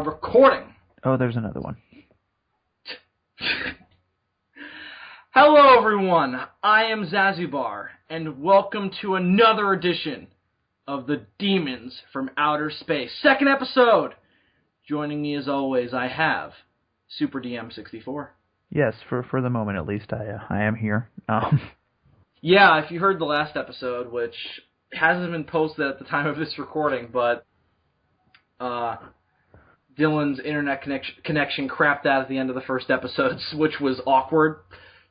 Recording. Oh, there's another one. Hello, everyone. I am Zazubaar, and welcome to another edition of the Demons from Outer Space. Second episode. Joining me, as always, I have Super DM64. Yes, for the moment at least, I am here. Yeah, if you heard the last episode, which hasn't been posted at the time of this recording, but Dylan's internet connection crapped out at the end of the first episode, which was awkward.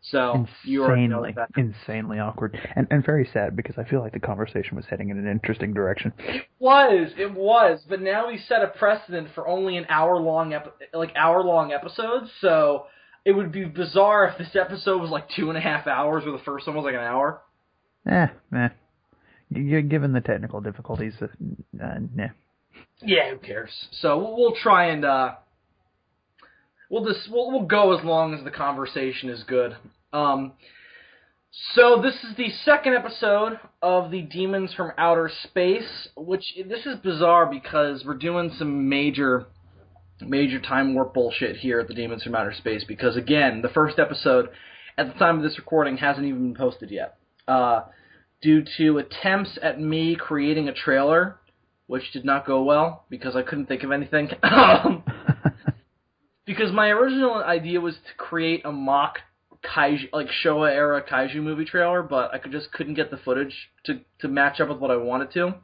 So you already know that. Insanely awkward, and very sad because I feel like the conversation was heading in an interesting direction. It was, but now we set a precedent for only an hour-long episodes. So it would be bizarre if this episode was like 2.5 hours, or the first one was like an hour. Given the technical difficulties, nah. Yeah, who cares? So we'll try and we'll go as long as the conversation is good. So this is the second episode of the Demons from Outer Space, which this is bizarre because we're doing some major time warp bullshit here at the Demons from Outer Space, because again, the first episode at the time of this recording hasn't even been posted yet. Due to attempts at me creating a trailer, which did not go well because I couldn't think of anything. Because my original idea was to create a mock kaiju, like Showa-era kaiju movie trailer, but I couldn't get the footage to match up with what I wanted to.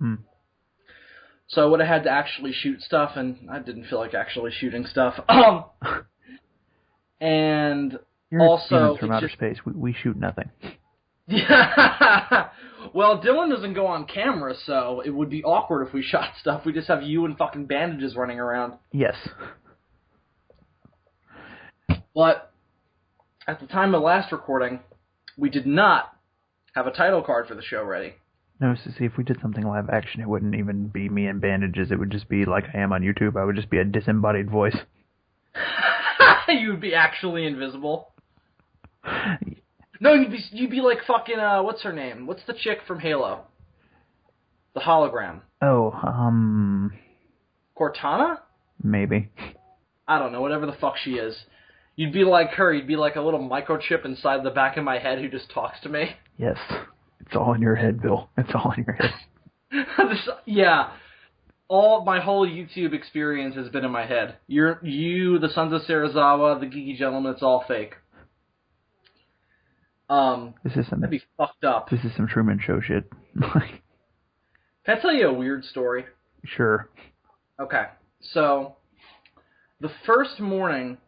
So I would have had to actually shoot stuff, and I didn't feel like actually shooting stuff. And You're also... from outer space. We shoot nothing. Yeah. Well, Dylan doesn't go on camera, so it would be awkward if we shot stuff. We just have you and fucking bandages running around. Yes. But at the time of last recording, we did not have a title card for the show ready. No, so see, if we did something live action, it wouldn't even be me in bandages. It would just be like I am on YouTube. I would just be a disembodied voice. You would be actually invisible. No, you'd be like fucking, what's her name? What's the chick from Halo? The hologram. Oh, Cortana? Maybe. I don't know, whatever the fuck she is. You'd be like her. You'd be like a little microchip inside the back of my head who just talks to me. Yes. It's all in your head, Bill. It's all in your head. Yeah. My whole YouTube experience has been in my head. You, the Sons of Serizawa, the Geeky Gentleman, it's all fake. That'd be fucked up. This is some Truman Show shit. Can I tell you a weird story? Sure. Okay. So, the first morning,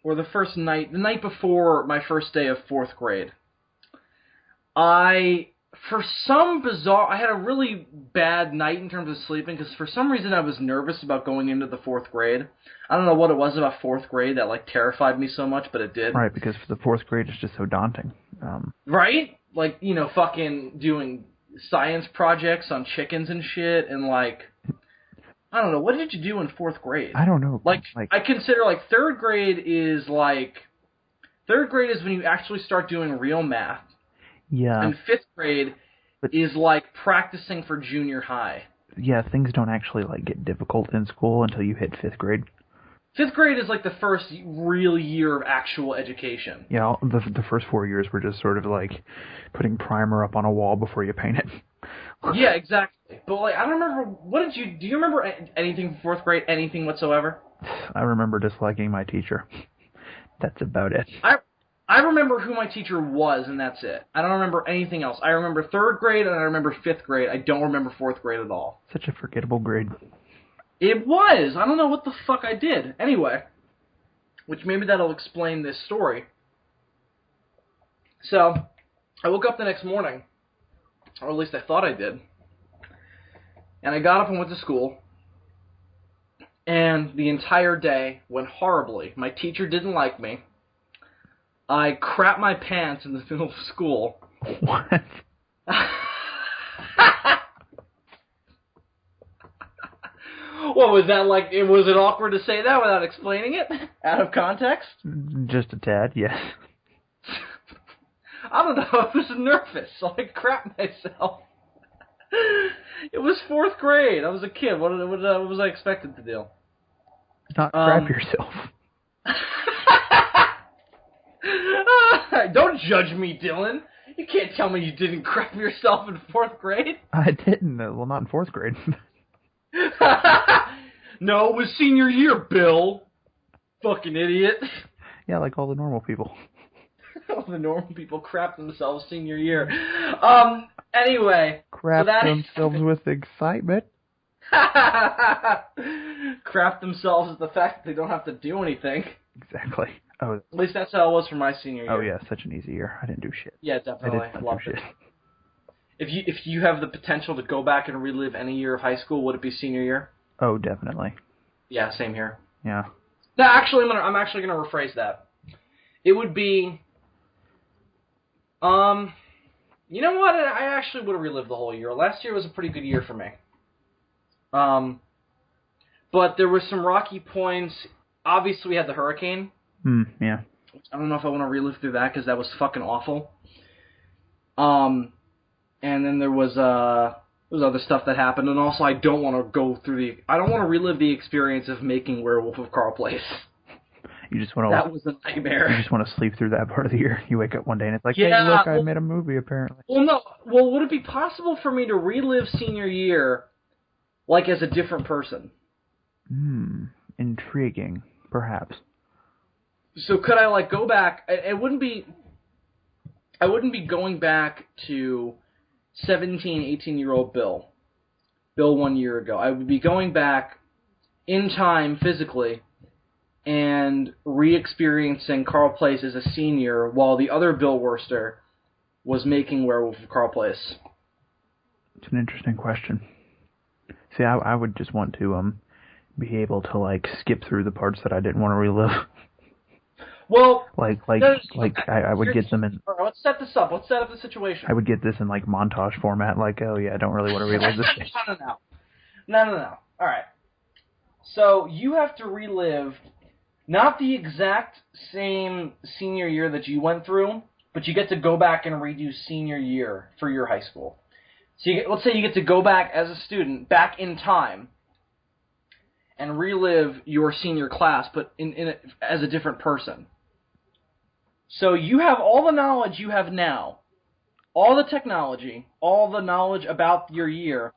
or the first night, the night before my first day of 4th grade, I had a really bad night in terms of sleeping, because for some reason I was nervous about going into the 4th grade. I don't know what it was about 4th grade that, like, terrified me so much, but it did. Right, because the 4th grade is just so daunting. Right? Like, fucking doing science projects on chickens and shit, and, like, I don't know, what did you do in 4th grade? I don't know. Like I consider, like, 3rd grade is when you actually start doing real math. Yeah. And 5th grade is like practicing for junior high. Yeah, things don't actually like get difficult in school until you hit 5th grade. 5th grade is like the first real year of actual education. Yeah, the first 4 years were just sort of like putting primer up on a wall before you paint it. Yeah, exactly. But like, I don't remember. Do you remember anything from 4th grade? Anything whatsoever? I remember disliking my teacher. That's about it. I remember who my teacher was, and that's it. I don't remember anything else. I remember 3rd grade, and I remember 5th grade. I don't remember 4th grade at all. Such a forgettable grade. It was. I don't know what the fuck I did. Anyway, which maybe that'll explain this story. So, I woke up the next morning, or at least I thought I did, and I got up and went to school, and the entire day went horribly. My teacher didn't like me. I crapped my pants in the middle of school. What? What was that like? Was it awkward to say that without explaining it? Out of context? Just a tad, yes. I don't know. I was nervous, so I crapped myself. It was 4th grade. I was a kid. What was I expected to do? not crap yourself. Don't judge me, Dylan. You can't tell me you didn't crap yourself in 4th grade. I didn't. Well, not in 4th grade. No, it was senior year, Bill. Fucking idiot. Yeah, like all the normal people. All the normal people crap themselves senior year. Anyway. Crap themselves with excitement. Crap themselves at the fact that they don't have to do anything. Exactly. Oh. At least that's how it was for my senior year. Oh yeah, such an easy year. I didn't do shit. Yeah, definitely. I Loved didn't it. do shit. If you have the potential to go back and relive any year of high school, would it be senior year? Oh, definitely. Yeah, same here. Yeah. No, actually, I'm actually gonna rephrase that. It would be, you know what? I actually would have relived the whole year. Last year was a pretty good year for me. But there were some rocky points. Obviously, we had the hurricane. Yeah. I don't know if I want to relive through that because that was fucking awful. And then there was other stuff that happened, and also I don't want to relive the experience of making Werewolf of Carl Place. You just want to. That was a nightmare. You just want to sleep through that part of the year. You wake up one day and it's like, yeah, hey, look, I made a movie apparently. Well, no. Well, would it be possible for me to relive senior year, like as a different person? Intriguing, perhaps. So could I go back? I wouldn't be going back to 17, 18-year-old Bill 1 year ago. I would be going back in time physically and re-experiencing Carl Place as a senior while the other Bill Worcester was making Werewolf of Carl Place. It's an interesting question. See, I would just want to be able to skip through the parts that I didn't want to relive. Well, I would get them in. All right, let's set this up. Let's set up the situation. I would get this in montage format. Oh yeah, I don't really want to relive this. No. All right. So you have to relive not the exact same senior year that you went through, but you get to go back and redo senior year for your high school. So let's say you get to go back as a student, back in time, and relive your senior class, but as a different person. So you have all the knowledge you have now, all the technology, all the knowledge about your year,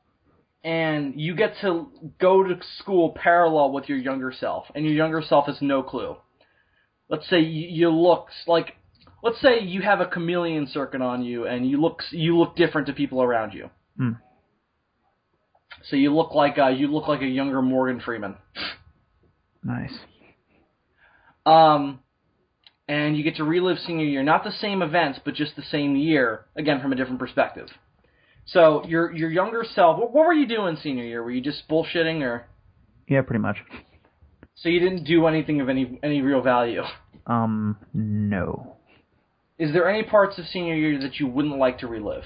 and you get to go to school parallel with your younger self, and your younger self has no clue. Let's say let's say you have a chameleon circuit on you, and you look different to people around you. So you look like a younger Morgan Freeman. Nice. And you get to relive senior year, not the same events, but just the same year, again from a different perspective. So your younger self, what were you doing senior year? Were you just bullshitting, or? Yeah, pretty much. So you didn't do anything of any real value? No. Is there any parts of senior year that you wouldn't like to relive?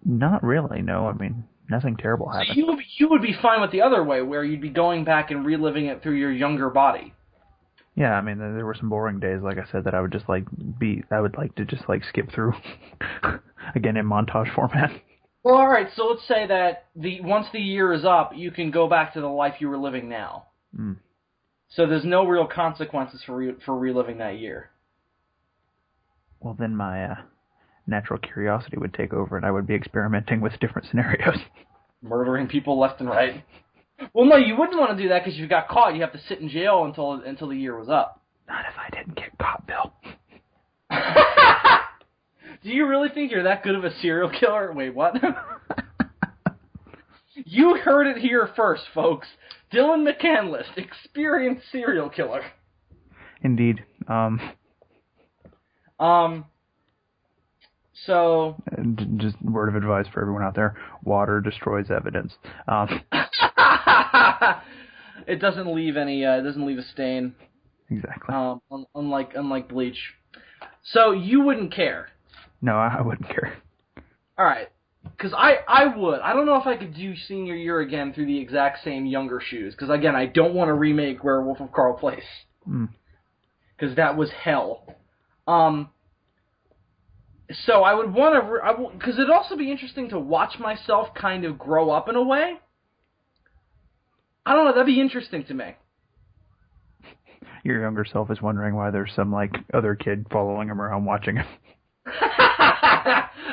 Not really, no. I mean, nothing terrible happened. So you would be fine with the other way, where you'd be going back and reliving it through your younger body. Yeah, I mean, there were some boring days, like I said, that I would just I would like to just skip through, again in montage format. Well, all right. So let's say that once the year is up, you can go back to the life you were living now. So there's no real consequences for reliving that year. Well, then my natural curiosity would take over, and I would be experimenting with different scenarios. Murdering people left and right. Well, no, you wouldn't want to do that because if you got caught, you have to sit in jail until the year was up. Not if I didn't get caught, Bill. Do you really think you're that good of a serial killer? Wait, what? You heard it here first, folks. Dillion McCandless, experienced serial killer. Indeed. So... Just word of advice for everyone out there. Water destroys evidence. It doesn't leave a stain. Exactly. Unlike bleach. So you wouldn't care? No, I wouldn't care. Alright. Because I would. I don't know if I could do senior year again through the exact same younger shoes. Because, again, I don't want to remake Werewolf of Carl Place. Because that was hell. So I would want to... Because it'd also be interesting to watch myself kind of grow up in a way. I don't know. That'd be interesting to me. Your younger self is wondering why there's some, like, other kid following him around watching him.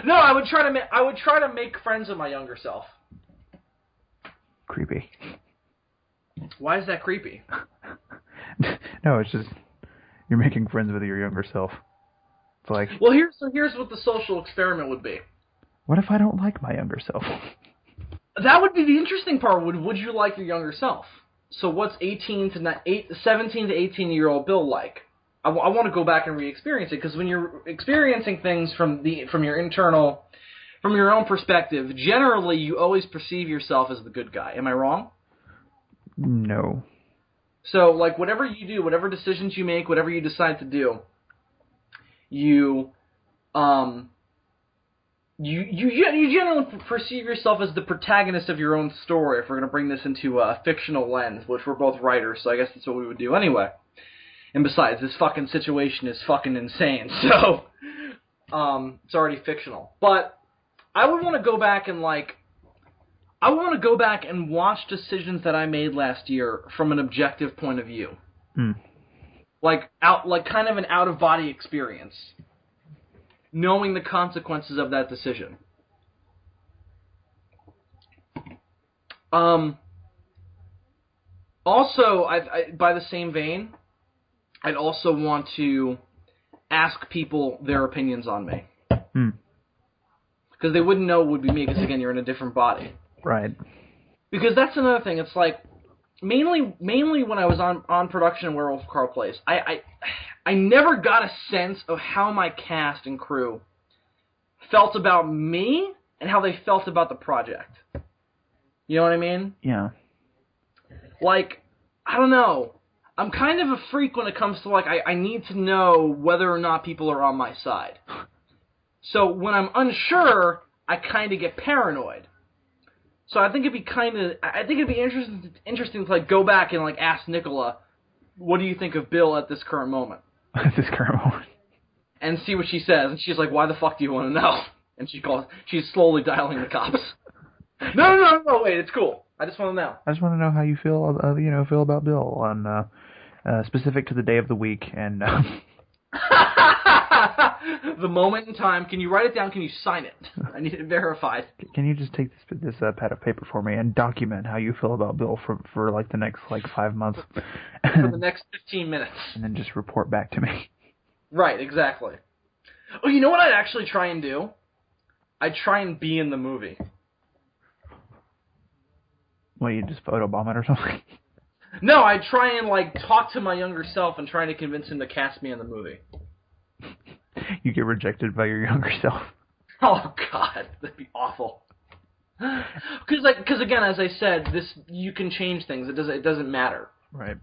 No, I would try to make friends with my younger self. Creepy. Why is that creepy? No, it's just you're making friends with your younger self. It's like, well, here's what the social experiment would be. What if I don't like my younger self? That would be the interesting part. Would you like your younger self? So what's 17 to 18-year-old Bill like? I want to go back and re-experience it, because when you're experiencing things from your own perspective, generally you always perceive yourself as the good guy. Am I wrong? No. So, like, whatever you do, whatever decisions you make, whatever you decide to do, you generally perceive yourself as the protagonist of your own story, if we're going to bring this into a fictional lens, which we're both writers, so I guess that's what we would do anyway. And besides, this fucking situation is fucking insane, so it's already fictional. But I would want to go back and, watch decisions that I made last year from an objective point of view. Kind of an out-of-body experience. Knowing the consequences of that decision. Also, by the same vein, I'd also want to ask people their opinions on me. Because they wouldn't know it would be me, because, again, you're in a different body. Right. Because that's another thing. It's like, mainly when I was on production in Werewolf Carl Place, I never got a sense of how my cast and crew felt about me and how they felt about the project. You know what I mean? Yeah. Like, I don't know. I'm kind of a freak when it comes to, like, I need to know whether or not people are on my side. So when I'm unsure, I kind of get paranoid. So I think it'd be interesting to, like, go back and, like, ask Nicola, what do you think of Bill at this current moment? At this current moment. And see what she says. And she's like, why the fuck do you want to know? And she's slowly dialing the cops. No, wait, it's cool. I just want to know. I just want to know how you feel about Bill on, specific to the day of the week and, the moment in time. Can you write it down? Can you sign it? I need it verified. Can you just take this pad of paper for me and document how you feel about Bill for like the next 5 months? For the next 15 minutes. And then just report back to me. Right, exactly. Oh, you know what I'd actually try and do? I'd try and be in the movie. What, you just photobomb it or something? No, I'd try and, like, talk to my younger self and try to convince him to cast me in the movie. You get rejected by your younger self. Oh, God, that'd be awful. Because again, as I said, you can change things. It doesn't matter. Right.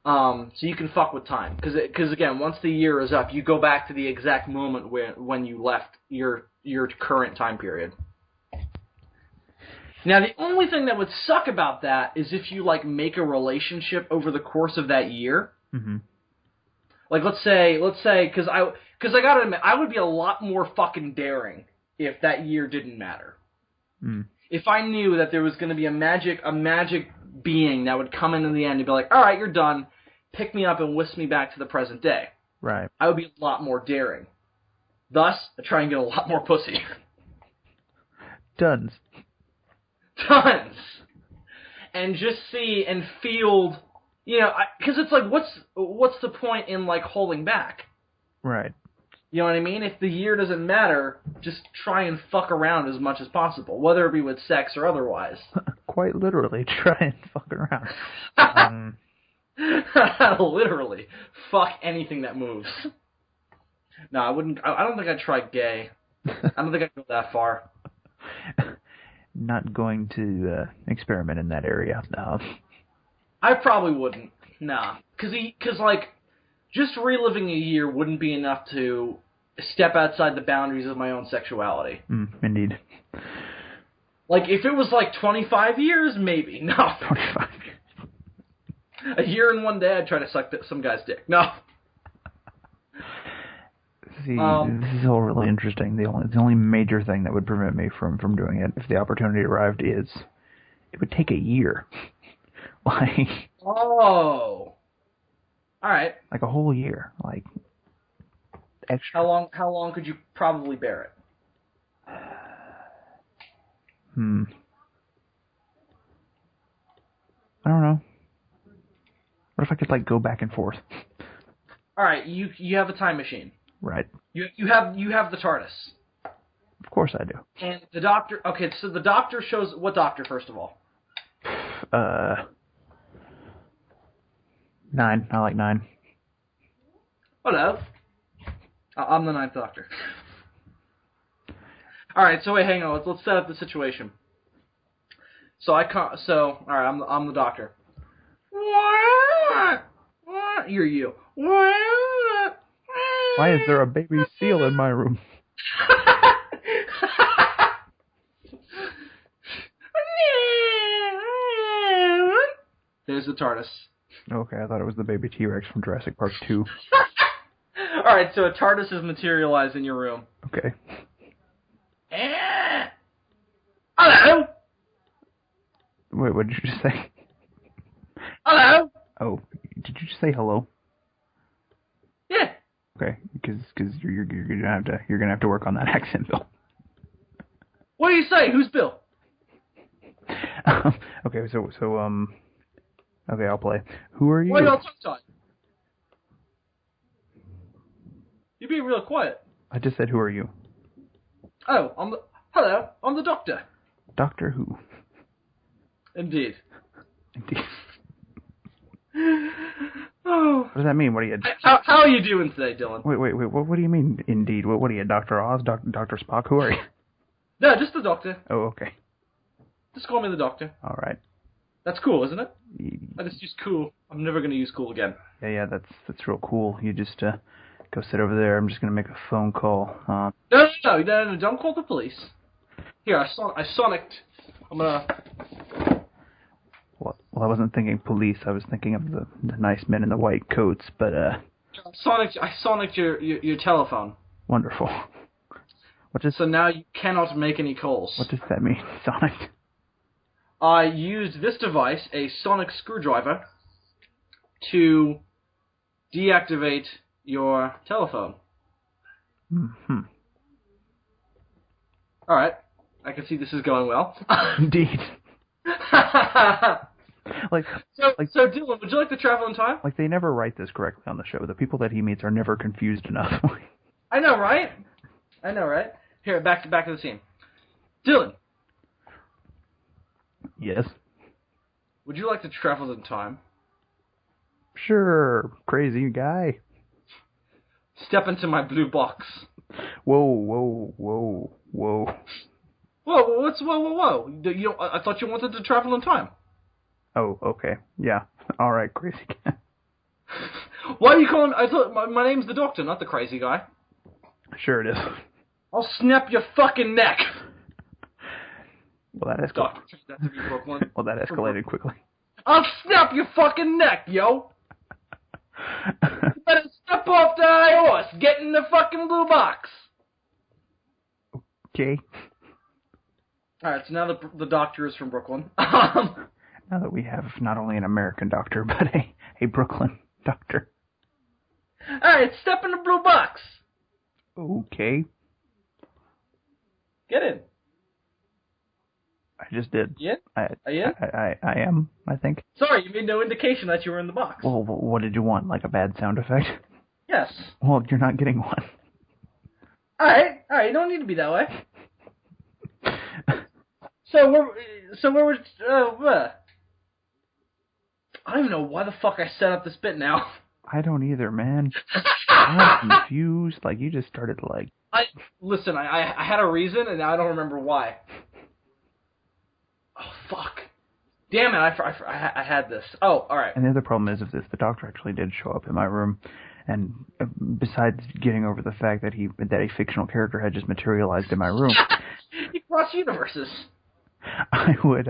So you can fuck with time. Because again, once the year is up, you go back to the exact moment when you left your current time period. Now, the only thing that would suck about that is if you, like, make a relationship over the course of that year. Mm-hmm. Like, let's say, because I gotta admit, I would be a lot more fucking daring if that year didn't matter. If I knew that there was going to be a magic being that would come in the end and be like, all right, you're done, pick me up and whisk me back to the present day. Right. I would be a lot more daring. Thus, I try and get a lot more pussy. Tons. And just see and field, because it's like, what's the point in, like, holding back? Right. You know what I mean? If the year doesn't matter, just try and fuck around as much as possible, whether it be with sex or otherwise. Quite literally, try and fuck around. Literally. Fuck anything that moves. No, I wouldn't. I don't think I'd try gay. I don't think I'd go that far. Not going to experiment in that area. No. I probably wouldn't. Nah. Because, like, just reliving a year wouldn't be enough to step outside the boundaries of my own sexuality. Indeed. Like, if it was, like, 25 years, maybe. No. 25 years. A year and one day, I'd try to suck some guy's dick. No. See, this is all really interesting. The only major thing that would prevent me from doing it, if the opportunity arrived, is it would take a year. Like, Oh. All right. like a whole year. Like, extra. How long could you probably bear it? I don't know. What if I could, like, go back and forth? All right, you have a time machine. Right. You have the TARDIS. Of course I do. And the doctor. Okay, so the doctor shows what doctor first of all? 9. I like 9. Hello. I'm the 9th Doctor. All right, so wait, hang on. Let's set up the situation. So all right, I'm the Doctor. You're you. Why is there a baby seal in my room? There's the TARDIS. Okay, I thought it was the baby T-Rex from Jurassic Park 2. Alright, so a TARDIS is materialized in your room. Okay. Hello? Wait, what did you just say? Hello? Oh, did you just say hello? Yeah. Okay, because you're gonna have to work on that accent, Bill. What do you say? Who's Bill? Okay, so okay, I'll play. Who are you? Why y'all tongue-tied? You're being real quiet. I just said, who are you? Oh, hello, I'm the Doctor. Doctor Who. Indeed. Indeed. Oh. What does that mean? What are you? How are you doing today, Dylan? Wait. What do you mean? Indeed. What are you? Dr. Oz? Dr. Spock? Who are you? No, just the Doctor. Oh, okay. Just call me the Doctor. All right. That's cool, isn't it? I just use cool. I'm never going to use cool again. Yeah, that's real cool. You just go sit over there. I'm just gonna make a phone call. No, don't call the police. Here, I sonicked. I'm gonna. Well, I wasn't thinking police. I was thinking of the nice men in the white coats. But I sonicked your telephone. Wonderful. So now you cannot make any calls. What does that mean, Sonic? I used this device, a sonic screwdriver, to deactivate your telephone. Mm-hmm. All right. I can see this is going well. Indeed. So Dylan, would you like to travel in time? Like, they never write this correctly on the show. The people that he meets are never confused enough. I know, right? Here, back to the scene. Dylan. Yes. Would you like to travel in time? Sure, crazy guy. Step into my blue box. Whoa. Whoa, what's whoa? I thought you wanted to travel in time. Oh, okay. Yeah. All right, crazy guy. Why are you calling... I thought my name's the Doctor, not the crazy guy. Sure it is. I'll snap your fucking neck. Well, that escalated. Well, that escalated quickly. I'll snap your fucking neck, yo. You better step off the high horse. Get in the fucking blue box. Okay. Alright, so now the Doctor is from Brooklyn. Now that we have not only an American doctor, but a Brooklyn doctor. Alright, step in the blue box. Okay. Get in. I just did. Yeah? I am, I think. Sorry, you made no indication that you were in the box. Well, what did you want? Like a bad sound effect? Yes. Well, you're not getting one. Alright, you don't need to be that way. So where was, I don't even know why the fuck I set up this bit now. I don't either, man. I'm confused. Like, you just started, like... Listen, I had a reason, and now I don't remember why. Oh, fuck. Damn it, I had this. Oh, alright. And the other problem is, the doctor actually did show up in my room, and besides getting over the fact that a fictional character had just materialized in my room... You cross universes. I would,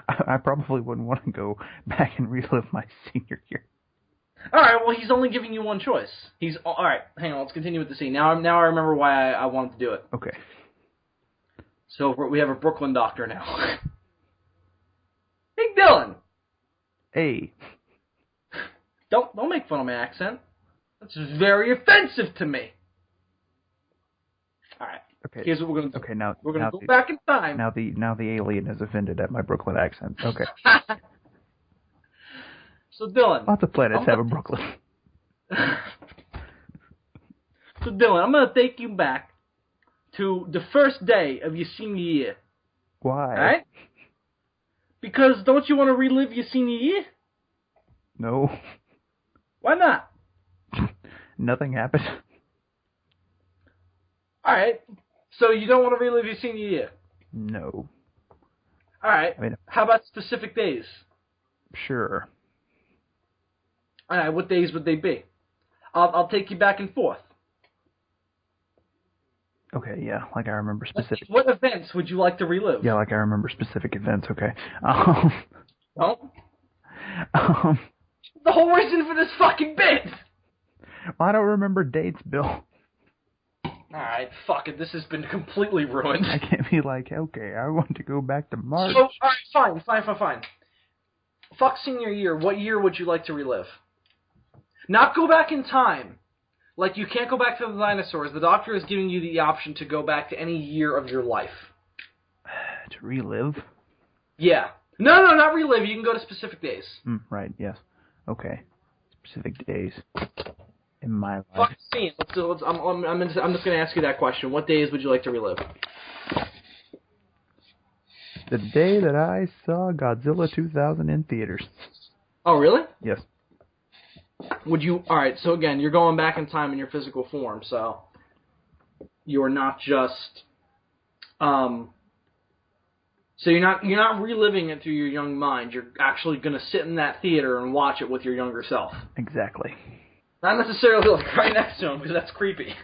I probably wouldn't want to go back and relive my senior year. Alright, well, he's only giving you one choice. Alright, hang on, let's continue with the scene. Now I remember why I wanted to do it. Okay. So we have a Brooklyn doctor now. Hey, Dylan. Hey. Don't make fun of my accent. That's very offensive to me. All right. Okay. Here's what we're gonna do. Okay, now we're gonna go back in time. Now the alien is offended at my Brooklyn accent. Okay. So Dylan, Lots of planets have a Brooklyn. So Dylan, I'm gonna take you back to the first day of your senior year. Why? All right? Because don't you want to relive your senior year? No. Why not? Nothing happened. All right. So you don't want to relive your senior year? No. All right. I mean, how about specific days? Sure. All right. What days would they be? I'll take you back and forth. Okay, yeah, like I remember specific. What events would you like to relive? Yeah, like I remember specific events. Okay. Well, the whole reason for this fucking bit. Well, I don't remember dates, Bill. Alright, fuck it. This has been completely ruined. I can't be like, okay, I want to go back to March. So, alright, fine. Fuck senior year. What year would you like to relive? Not go back in time. Like, you can't go back to the dinosaurs. The doctor is giving you the option to go back to any year of your life. To relive? Yeah. No, not relive. You can go to specific days. Right, yes. Okay. Specific days in my life. Fuck the scene. I'm just going to ask you that question. What days would you like to relive? The day that I saw Godzilla 2000 in theaters. Oh, really? Yes. Would you... Alright, so again, you're going back in time in your physical form, so... You're not just... So you're not reliving it through your young mind. You're actually going to sit in that theater and watch it with your younger self. Exactly. Not necessarily like right next to him, because that's creepy.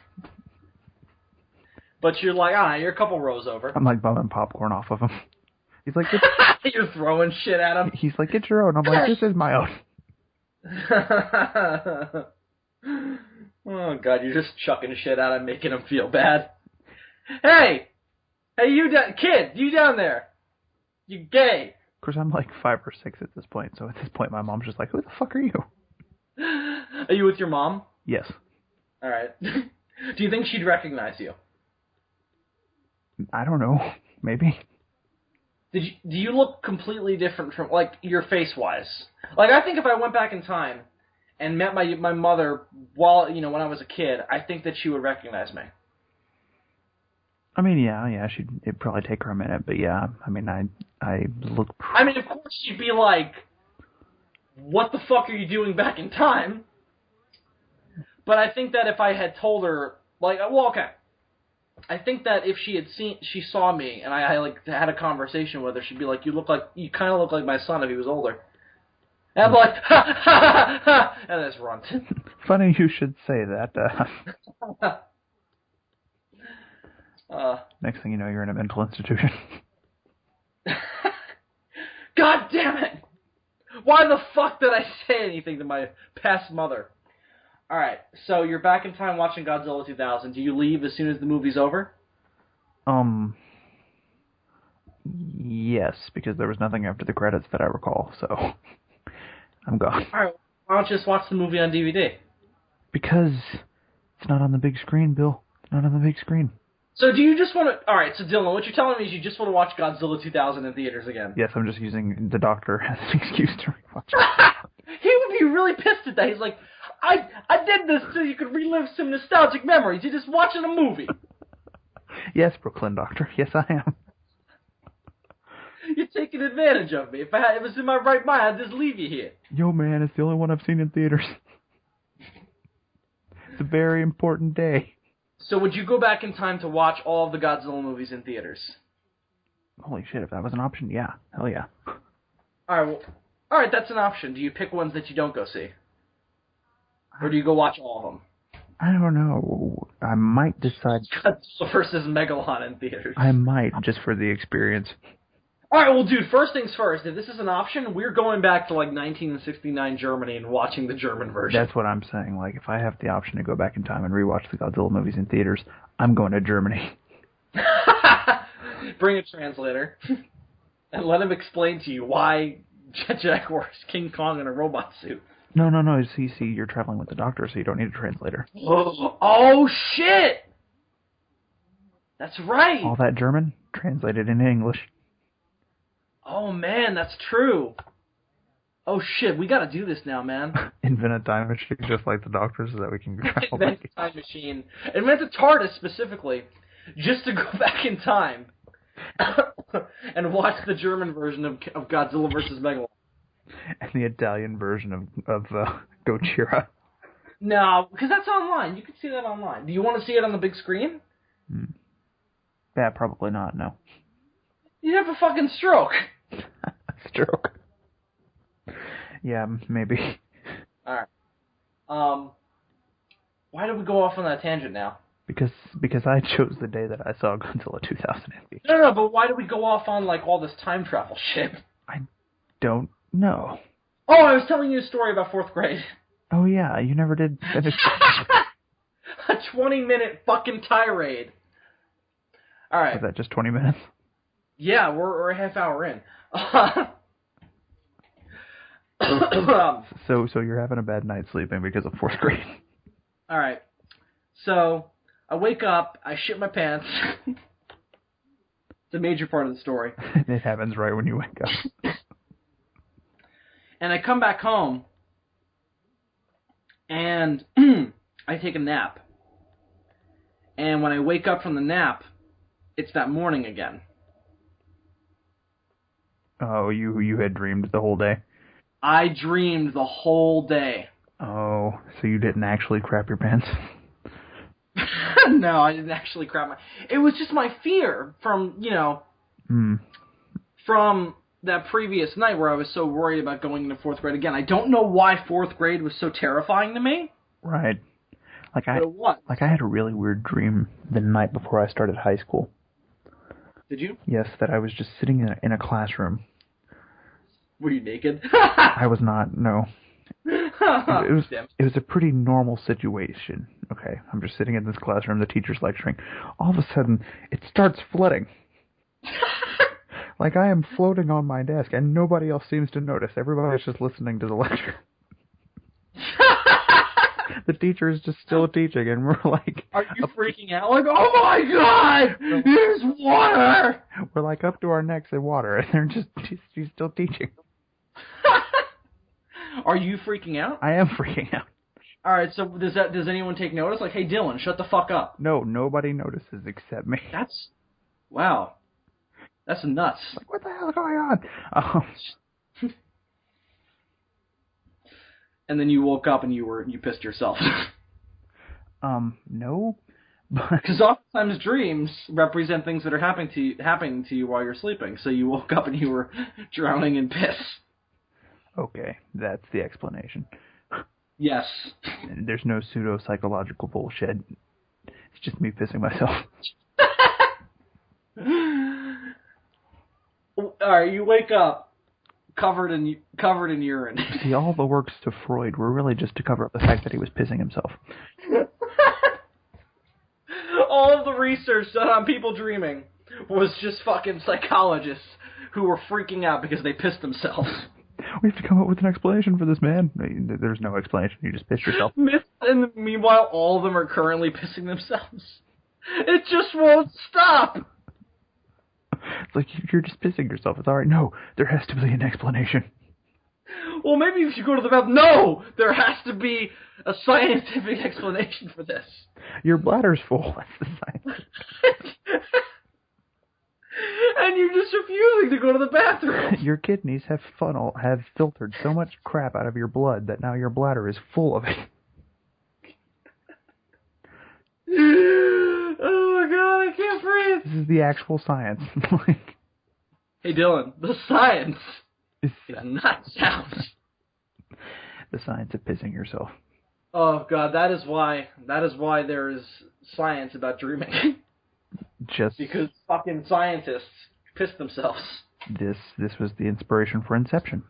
But you're like, you're a couple rows over. I'm like bumming popcorn off of him. He's like... You're throwing shit at him. He's like, get your own. I'm like, this is my own. Oh god, you're just chucking shit out and making him feel bad. Hey, you kid, you down there? You gay? Of course, I'm like 5 or 6 at this point. So at this point, my mom's just like, who the fuck are you? Are you with your mom? Yes. All right. Do you think she'd recognize you? I don't know. Maybe. Do you look completely different from, like, your face-wise? Like, I think if I went back in time and met my mother while, when I was a kid, I think that she would recognize me. I mean, yeah, it'd probably take her a minute, but yeah, I mean, I look... I mean, of course she'd be like, what the fuck are you doing back in time? But I think that if I had told her, like, well, okay. I think that if she saw me and I like had a conversation with her, she'd be like, you kind of look like my son if he was older. And I'd be like, ha, ha, ha, ha, and I just run. Funny you should say that. Next thing you know, you're in a mental institution. God damn it! Why the fuck did I say anything to my past mother? Alright, so you're back in time watching Godzilla 2000. Do you leave as soon as the movie's over? Yes, because there was nothing after the credits that I recall, so I'm gone. Alright, why don't you just watch the movie on DVD? Because it's not on the big screen, Bill. It's not on the big screen. So do you just want to... Alright, so Dylan, what you're telling me is you just want to watch Godzilla 2000 in theaters again? Yes, I'm just using the doctor as an excuse to rewatch it. He would be really pissed at that. He's like, I did this so you could relive some nostalgic memories. You're just watching a movie. Yes, Brooklyn Doctor. Yes, I am. You're taking advantage of me. If it was in my right mind, I'd just leave you here. Yo, man, it's the only one I've seen in theaters. It's a very important day. So would you go back in time to watch all of the Godzilla movies in theaters? Holy shit, if that was an option, yeah. Hell yeah. Alright, that's an option. Do you pick ones that you don't go see? Or do you go watch all of them? I don't know. I might decide... Godzilla versus Megalon in theaters. I might, just for the experience. Alright, well, dude, first things first. If this is an option, we're going back to, 1969 Germany and watching the German version. That's what I'm saying. Like, if I have the option to go back in time and rewatch the Godzilla movies in theaters, I'm going to Germany. Bring a translator. And let him explain to you why Jack Horse, King Kong in a robot suit. No. See, you're traveling with the doctor, so you don't need a translator. Oh, shit! That's right! All that German, translated into English. Oh, man, that's true. Oh, shit, we gotta do this now, man. Invent a time machine just like the doctor so that we can travel Invent a time machine. Invent a TARDIS, specifically, just to go back in time and watch the German version of Godzilla vs. Megalon. And the Italian version of Gojira. No, because that's online. You can see that online. Do you want to see it on the big screen? Yeah, probably not, no. You'd have a fucking stroke. Stroke. Yeah, maybe. Alright. Why did we go off on that tangent now? Because I chose the day that I saw Godzilla 2008. No, but why did we go off on, like, all this time travel shit? I don't know. Oh, I was telling you a story about 4th grade. Oh, yeah, you never did finish. A 20-minute fucking tirade. Alright. Was that just 20 minutes? Yeah, we're a half hour in. So you're having a bad night sleeping because of 4th grade. Alright. So, I wake up, I shit my pants. It's a major part of the story. It happens right when you wake up. And I come back home, and I take a nap. And when I wake up from the nap, it's that morning again. Oh, you had dreamed the whole day? I dreamed the whole day. Oh, so you didn't actually crap your pants? No, I didn't actually crap my... It was just my fear from, from that previous night where I was so worried about going into 4th grade again. I don't know why 4th grade was so terrifying to me. Right. But it was. Like I had a really weird dream the night before I started high school. Did you? Yes, that I was just sitting in a classroom. Were you naked? I was not, no. It was a pretty normal situation. Okay, I'm just sitting in this classroom, the teacher's lecturing. All of a sudden, it starts flooding. Like I am floating on my desk, and nobody else seems to notice. Everybody's just listening to the lecture. The teacher is just still teaching, and we're like... Are you freaking out? Like, oh my god! There's water! We're like up to our necks in water, and she's still teaching. Are you freaking out? I am freaking out. Alright, so does anyone take notice? Like, hey Dylan, shut the fuck up. No, nobody notices except me. Wow. That's nuts. Like, what the hell is going on? And then you woke up and you pissed yourself. No. Because oftentimes dreams represent things that are happening to you while you're sleeping. So you woke up and you were drowning in piss. Okay, that's the explanation. Yes. There's no pseudo-psychological bullshit. It's just me pissing myself. Alright, you wake up covered in urine. See, all the works to Freud were really just to cover up the fact that he was pissing himself. All of the research done on people dreaming was just fucking psychologists who were freaking out because they pissed themselves. We have to come up with an explanation for this, man. There's no explanation. You just pissed yourself. And meanwhile, all of them are currently pissing themselves. It just won't stop. It's like, you're just pissing yourself. It's all right. No, there has to be an explanation. Well, maybe if you go to the bathroom. No! There has to be a scientific explanation for this. Your bladder's full. That's the science. And you're just refusing to go to the bathroom. Your kidneys have filtered so much crap out of your blood that now your bladder is full of it. Oh my god, I can't breathe. This is the actual science. Hey Dylan, the science is not sound. The science of pissing yourself. Oh god, that is why there is science about dreaming. Just because fucking scientists piss themselves. This was the inspiration for Inception.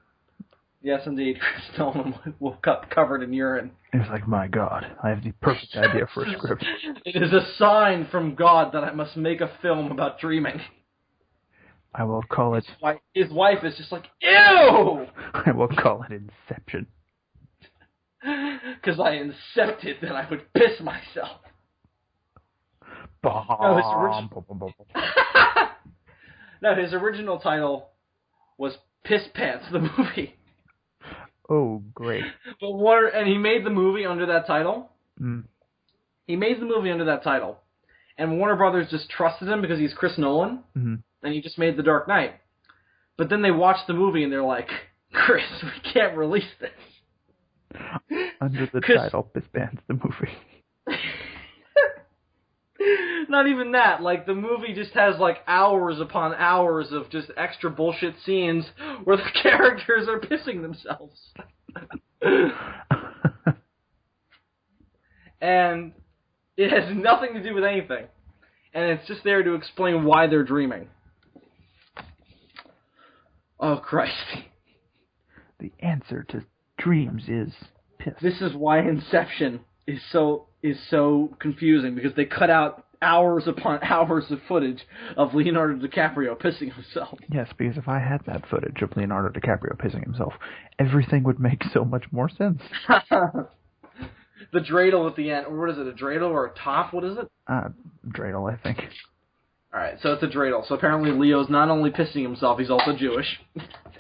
Yes, indeed. Chris Nolan woke up covered in urine. It was like, my God, I have the perfect idea for a script. It is a sign from God that I must make a film about dreaming. I will call it... His wife is just like, ew! I will call it Inception. Because I incepted that I would piss myself. No, his original title was Pisspants, the movie. Oh, great. And he made the movie under that title. Mm. He made the movie under that title. And Warner Brothers just trusted him because he's Chris Nolan. Mm-hmm. And he just made The Dark Knight. But then they watched the movie and they're like, Chris, we can't release this. Under the title, Pisspants, the movie. Not even that. Like, the movie just has, like, hours upon hours of just extra bullshit scenes where the characters are pissing themselves. And it has nothing to do with anything. And it's just there to explain why they're dreaming. Oh, Christ. The answer to dreams is piss. This is why Inception is so confusing, because they cut out hours upon hours of footage of Leonardo DiCaprio pissing himself. Yes, because if I had that footage of Leonardo DiCaprio pissing himself, everything would make so much more sense. The dreidel at the end, or what is it, a dreidel or a top? What is it? Dreidel, I think. Alright, so it's a dreidel. So apparently Leo's not only pissing himself, he's also Jewish.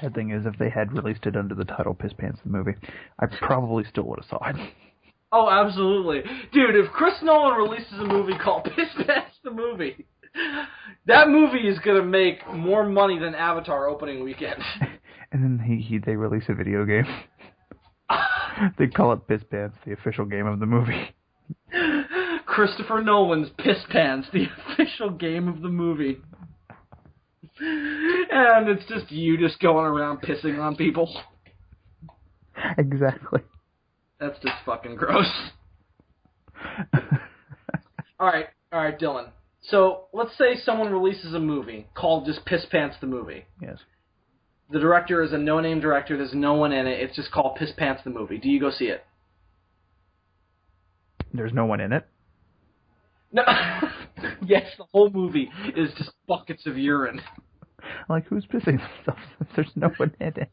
Sad thing is, if they had released it under the title Pisspants the movie, I probably still would have saw it. Oh, absolutely. Dude, if Chris Nolan releases a movie called Pisspants the movie, that movie is going to make more money than Avatar opening weekend. And then they release a video game. They call it Pisspants, the official game of the movie. Christopher Nolan's Pisspants, the official game of the movie. And it's just you just going around pissing on people. Exactly. That's just fucking gross. Alright, Dylan. So, let's say someone releases a movie called just Pisspants the movie. Yes. The director is a no-name director, there's no one in it, it's just called Pisspants the movie. Do you go see it? There's no one in it? No. Yes, the whole movie is just buckets of urine. Like, who's pissing themselves if there's no one in it?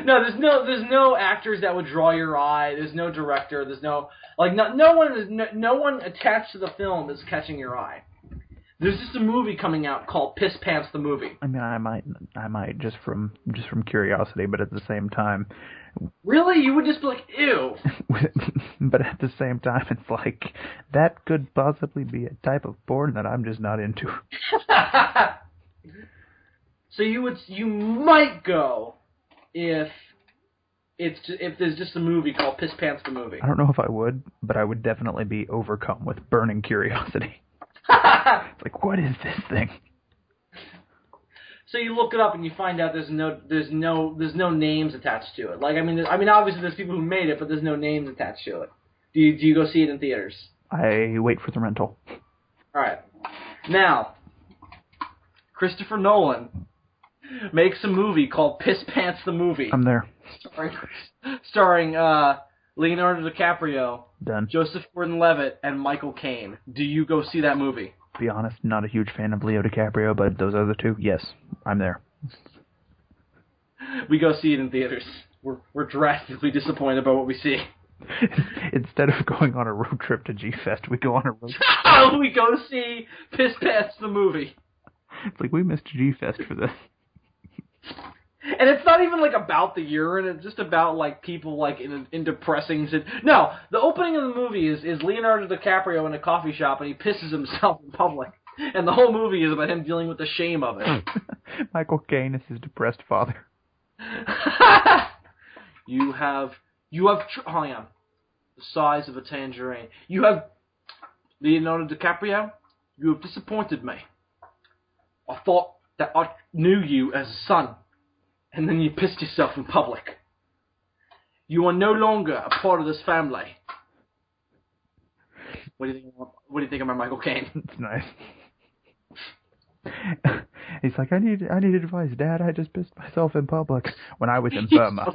No, there's no actors that would draw your eye. There's no director. There's no one attached to the film is catching your eye. There's just a movie coming out called Pisspants the movie. I mean, I might just from curiosity, but at the same time, really, you would just be like, ew. But at the same time, it's like that could possibly be a type of porn that I'm just not into. So you might go if there's just a movie called Pisspants the movie. I don't know if I would, but I would definitely be overcome with burning curiosity. It's like, what is this thing? So you look it up and you find out there's no names attached to it. Like, I mean, obviously there's people who made it, but there's no names attached to it. Do you go see it in theaters? I wait for the rental. All right. Now, Christopher Nolan makes a movie called Pisspants the movie. I'm there. Starring Leonardo DiCaprio, Done. Joseph Gordon-Levitt, and Michael Caine. Do you go see that movie? To be honest, not a huge fan of Leo DiCaprio, but those other two, yes, I'm there. We go see it in theaters. We're drastically disappointed by what we see. Instead of going on a road trip to G-Fest, we go on a road trip. We go see Pisspants the movie. It's like, we missed G-Fest for this. And it's not even, like, about the urine. It's just about, like, people, like, in depressing... No, the opening of the movie is Leonardo DiCaprio in a coffee shop, and he pisses himself in public. And the whole movie is about him dealing with the shame of it. Michael Caine is his depressed father. You have... Hang on. The size of a tangerine. You have... Leonardo DiCaprio, you have disappointed me. I thought that I knew you as a son. And then you pissed yourself in public. You are no longer a part of this family. What do you think about Michael Caine? It's nice. He's like, I need advice, Dad. I just pissed myself in public when I was in Burma.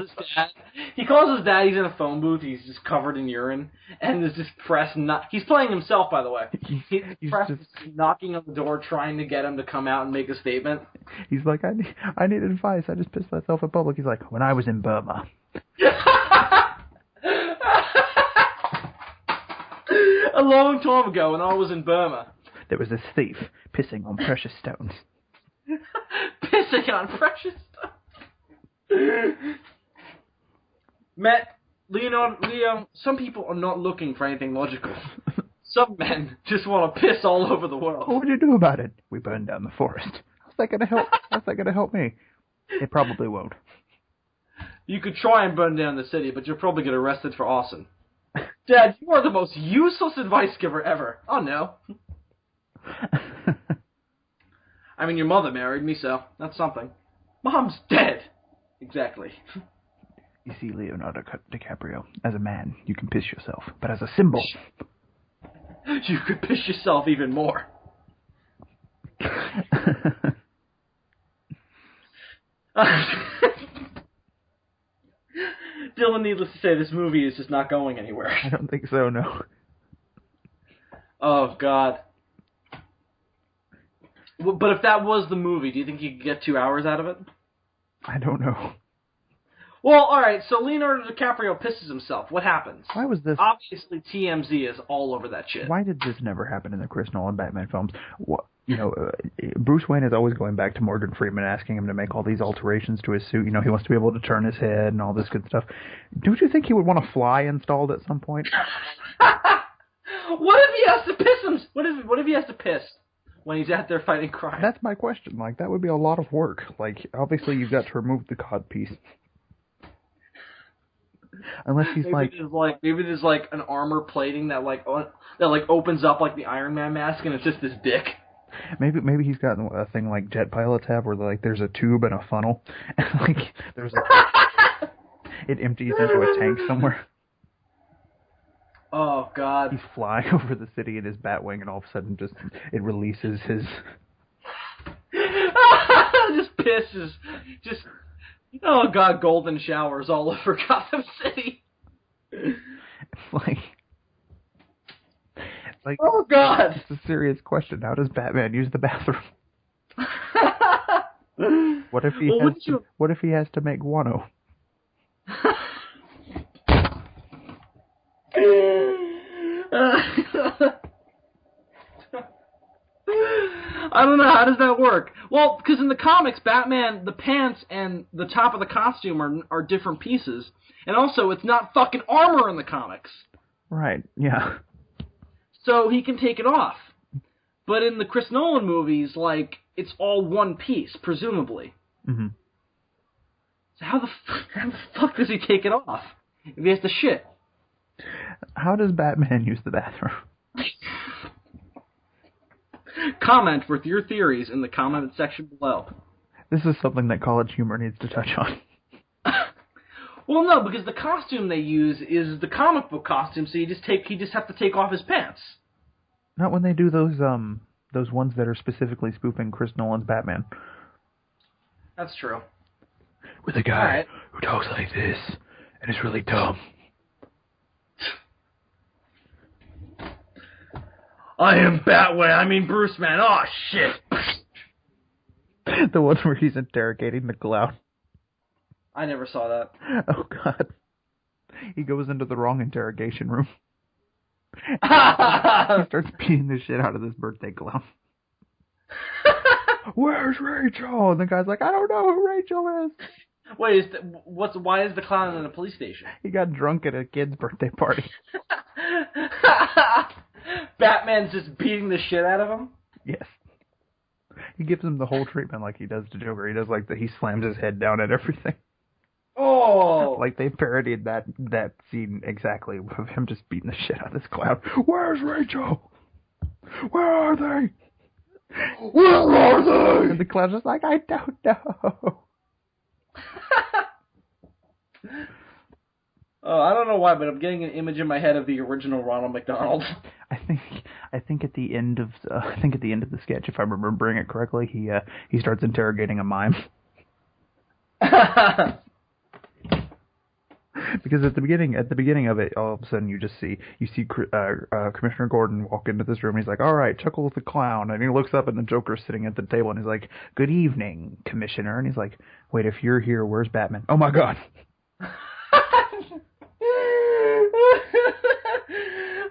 He calls his dad. He's in a phone booth. He's just covered in urine, and there's this press. He's playing himself, by the way. He's press just knocking on the door, trying to get him to come out and make a statement. He's like, I need advice. I just pissed myself in public. He's like, when I was in Burma. A long time ago, when I was in Burma, there was this thief pissing on precious stones. Pissing on precious stones. Leo, some people are not looking for anything logical. Some men just want to piss all over the world. What would you do about it? We burned down the forest. How's that going to help? How's that going to help me? It probably won't. You could try and burn down the city, but you'll probably get arrested for arson. Dad, you are the most useless advice giver ever. Oh, no. I mean, your mother married me, so that's something. Mom's dead. Exactly. You see, Leonardo DiCaprio, as a man, you can piss yourself. But as a symbol... You could piss yourself even more. Dylan, needless to say, this movie is just not going anywhere. I don't think so, no. Oh, God. But if that was the movie, do you think you could get 2 hours out of it? I don't know. Well, alright, so Leonardo DiCaprio pisses himself. What happens? Why was this... Obviously, TMZ is all over that shit. Why did this never happen in the Chris Nolan Batman films? What, Bruce Wayne is always going back to Morgan Freeman, asking him to make all these alterations to his suit. He wants to be able to turn his head and all this good stuff. Don't you think he would want a fly installed at some point? What if he has to piss him? What if he has to piss when he's out there fighting crime? That's my question. That would be a lot of work. Obviously you've got to remove the cod piece. Unless he's maybe there's an armor plating that opens up like the Iron Man mask, and it's just his dick. Maybe he's got a thing like jet pilots have, where there's a tube and a funnel, and it empties into a tank somewhere. Oh God! He's flying over the city in his Batwing, and all of a sudden, it releases his. Just pisses. Just. Oh God! Golden showers all over Gotham City. Oh God! It's a serious question. How does Batman use the bathroom? What if he has to make guano? I don't know. How does that work? Well, because in the comics, Batman, the pants and the top of the costume are different pieces. And also, it's not fucking armor in the comics. Right, yeah. So he can take it off. But in the Chris Nolan movies, it's all one piece, presumably. Mm-hmm. So how the fuck does he take it off if he has to shit? How does Batman use the bathroom? Comment with your theories in the comment section below. This is something that college humor needs to touch on. Well, no, because the costume they use is the comic book costume, so he just have to take off his pants. Not when they do those ones that are specifically spoofing Chris Nolan's Batman. That's true. With a guy who talks like this and is really dumb. I am Bruce, man. Oh, shit. The one where he's interrogating the clown. I never saw that. Oh, God. He goes into the wrong interrogation room. He starts beating the shit out of this birthday clown. Where's Rachel? And the guy's like, I don't know who Rachel is. Wait, why is the clown in a police station? He got drunk at a kid's birthday party. Batman's just beating the shit out of him? Yes. He gives him the whole treatment like he does to Joker. He does he slams his head down at everything. Oh! They parodied that scene exactly of him just beating the shit out of this clown. Where's Rachel? Where are they? Where are they? And the clown's just like, I don't know. I don't know why, but I'm getting an image in my head of the original Ronald McDonald. I think at the end of the sketch, if I'm remembering it correctly, he starts interrogating a mime. Because at the beginning of it, all of a sudden you see Commissioner Gordon walk into this room. And he's like, "All right, Chuckles the clown," and he looks up and the Joker's sitting at the table and he's like, "Good evening, Commissioner." And he's like, "Wait, if you're here, where's Batman?" Oh my God.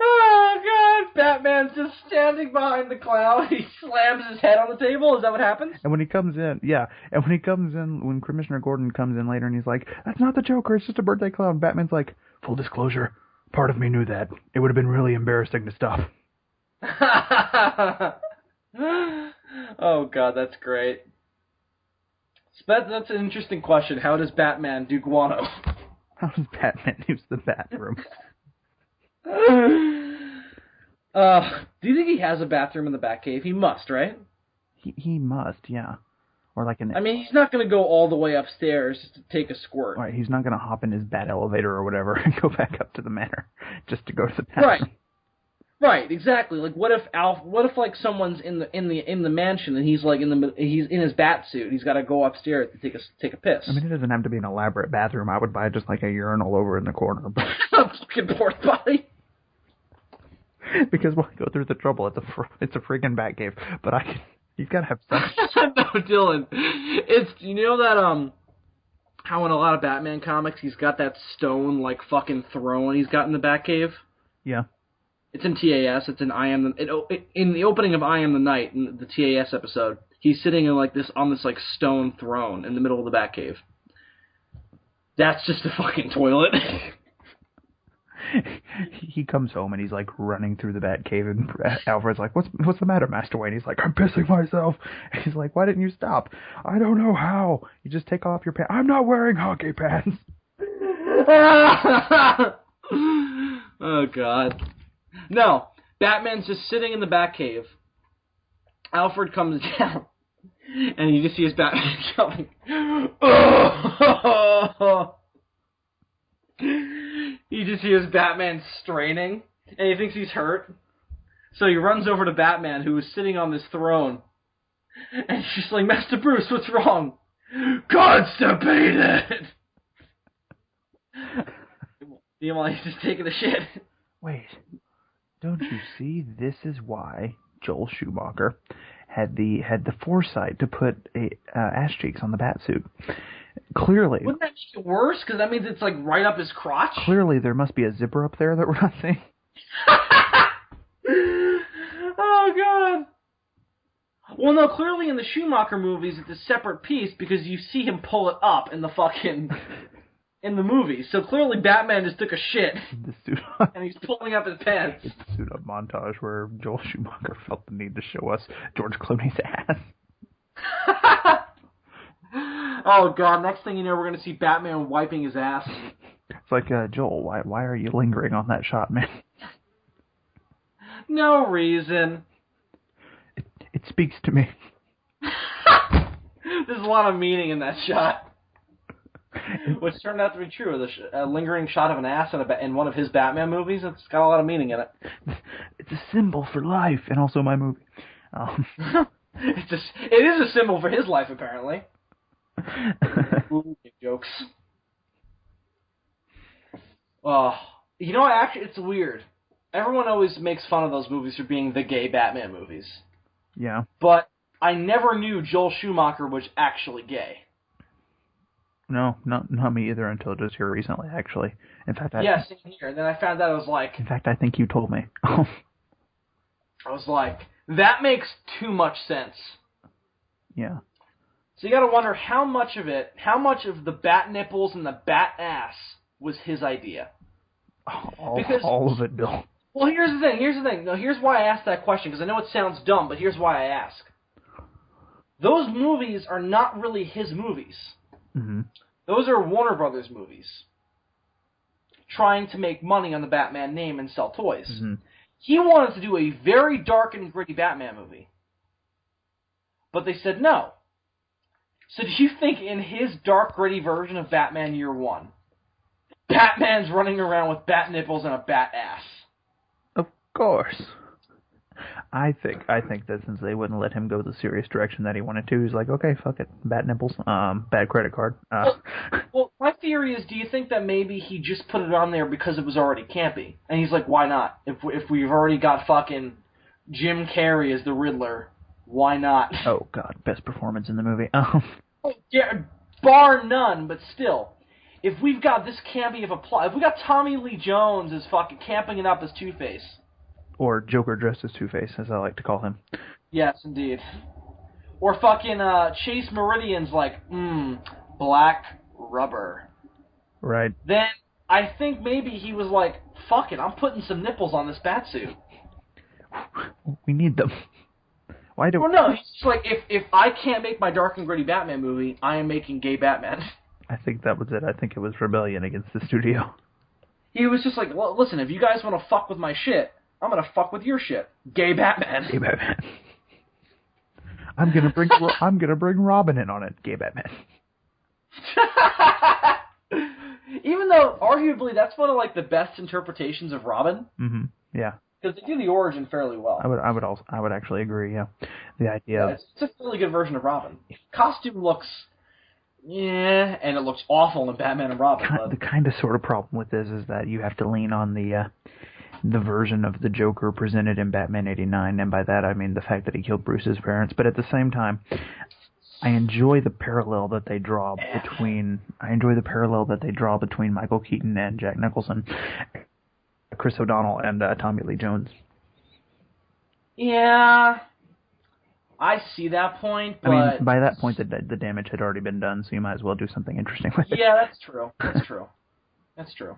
Oh God! Batman's just standing behind the clown. He slams his head on the table. Is that what happens? And when he comes in, when Commissioner Gordon comes in later and he's like, "That's not the Joker, it's just a birthday clown," Batman's like, "Full disclosure, part of me knew that. It would have been really embarrassing to stop." Oh God, that's great. That's an interesting question. How does Batman do guano? How does Batman use the bathroom? Do you think he has a bathroom in the Batcave? He must, right? He must, yeah. Or like an. I mean, he's not going to go all the way upstairs just to take a squirt. Right, he's not going to hop in his bat elevator or whatever and go back up to the manor just to go to the bathroom. Right, exactly. Like, what if like someone's in the mansion and he's like he's in his bat suit. He's got to go upstairs to take a piss. I mean, it doesn't have to be an elaborate bathroom. I would buy just like a urinal over in the corner. A fucking porta potty. Because why go through the trouble? It's a freaking Batcave. But he's got to have some. No, Dylan. It's that how in a lot of Batman comics he's got that stone like fucking throne he's got in the Batcave. Yeah. It's in TAS. It's in in the opening of I Am the Night in the TAS episode. He's sitting in on this stone throne in the middle of the Batcave. That's just a fucking toilet. He comes home and he's like running through the Batcave, and Alfred's like, "What's the matter, Master Wayne?" He's like, "I'm pissing myself." And he's like, "Why didn't you stop?" "I don't know how. You just take off your pants." "I'm not wearing hockey pants." Oh God. No, Batman's just sitting in the Batcave. Alfred comes down, and you just see his Batman coming. You just see his Batman straining, and he thinks he's hurt. So he runs over to Batman, who is sitting on this throne, and he's just like, "Master Bruce, what's wrong?" "Constipated!" Meanwhile, he's just taking a shit. Wait. Don't you see? This is why Joel Schumacher had the foresight to put ass cheeks on the Batsuit. Clearly. Wouldn't that make it worse? Because that means it's right up his crotch. Clearly, there must be a zipper up there that we're not seeing. Oh God. Well, no. Clearly, in the Schumacher movies, it's a separate piece because you see him pull it up in the fucking. In the movie. So clearly Batman just took a shit and he's pulling up his pants. It's a suit-up montage where Joel Schumacher felt the need to show us George Clooney's ass. Oh God, next thing you know, we're going to see Batman wiping his ass. It's like, Joel, why are you lingering on that shot, man? No reason. It speaks to me. There's a lot of meaning in that shot. Which turned out to be true. The lingering shot of an ass in one of his Batman movies, it's got a lot of meaning in it. It's a symbol for life, and also my movie. It is a symbol for his life, apparently. Ooh, jokes. Actually, it's weird. Everyone always makes fun of those movies for being the gay Batman movies. Yeah. But I never knew Joel Schumacher was actually gay. No, not me either until just here recently, actually. In fact, yeah, same here. And then I found out, I was like... In fact, I think you told me. I was like, that makes too much sense. Yeah. So you gotta wonder how much of the bat nipples and the bat ass was his idea. All of it, Bill. Well, here's the thing. No, here's why I asked that question, because I know it sounds dumb, but here's why I ask. Those movies are not really his movies. Mm-hmm. Those are Warner Brothers movies. Trying to make money on the Batman name and sell toys. Mm-hmm. He wanted to do a very dark and gritty Batman movie. But they said no. So do you think in his dark, gritty version of Batman Year One, Batman's running around with bat nipples and a bat ass. Of course. I think that since they wouldn't let him go the serious direction that he wanted to, he's like, okay, fuck it, bat nipples, bad credit card. Well, my theory is, do you think that maybe he just put it on there because it was already campy? And he's like, why not? If we've already got fucking Jim Carrey as the Riddler, why not? Oh, God, best performance in the movie. Yeah, bar none, but still. If we've got this campy of a plot, if we got Tommy Lee Jones as fucking camping it up as Two-Face. Or Joker dressed as Two-Face, as I like to call him. Yes, indeed. Or fucking Chase Meridian's like, black rubber. Right. Then I think maybe he was like, fuck it, I'm putting some nipples on this batsuit. We need them. Why do? Well, no, he's just like, if I can't make my dark and gritty Batman movie, I am making gay Batman. I think that was it. I think it was rebellion against the studio. He was just like, well, listen, if you guys want to fuck with my shit, I'm gonna fuck with your shit. Gay Batman. Gay Batman. I'm gonna bring Robin in on it. Gay Batman. Even though arguably that's one of like the best interpretations of Robin. Mm-hmm. Yeah. Because they do the origin fairly well. I would actually agree. Yeah. The idea. Yeah, it's a really good version of Robin. Costume looks. Yeah, and it looks awful in Batman and Robin. The kind of sort of problem with this is that you have to lean on the version of the Joker presented in Batman '89, and by that I mean the fact that he killed Bruce's parents. But at the same time, I enjoy the parallel that they draw between Michael Keaton and Jack Nicholson, Chris O'Donnell and Tommy Lee Jones. Yeah, I see that point, but... I mean, by that point, the damage had already been done, so you might as well do something interesting with it. Yeah, that's true. That's true.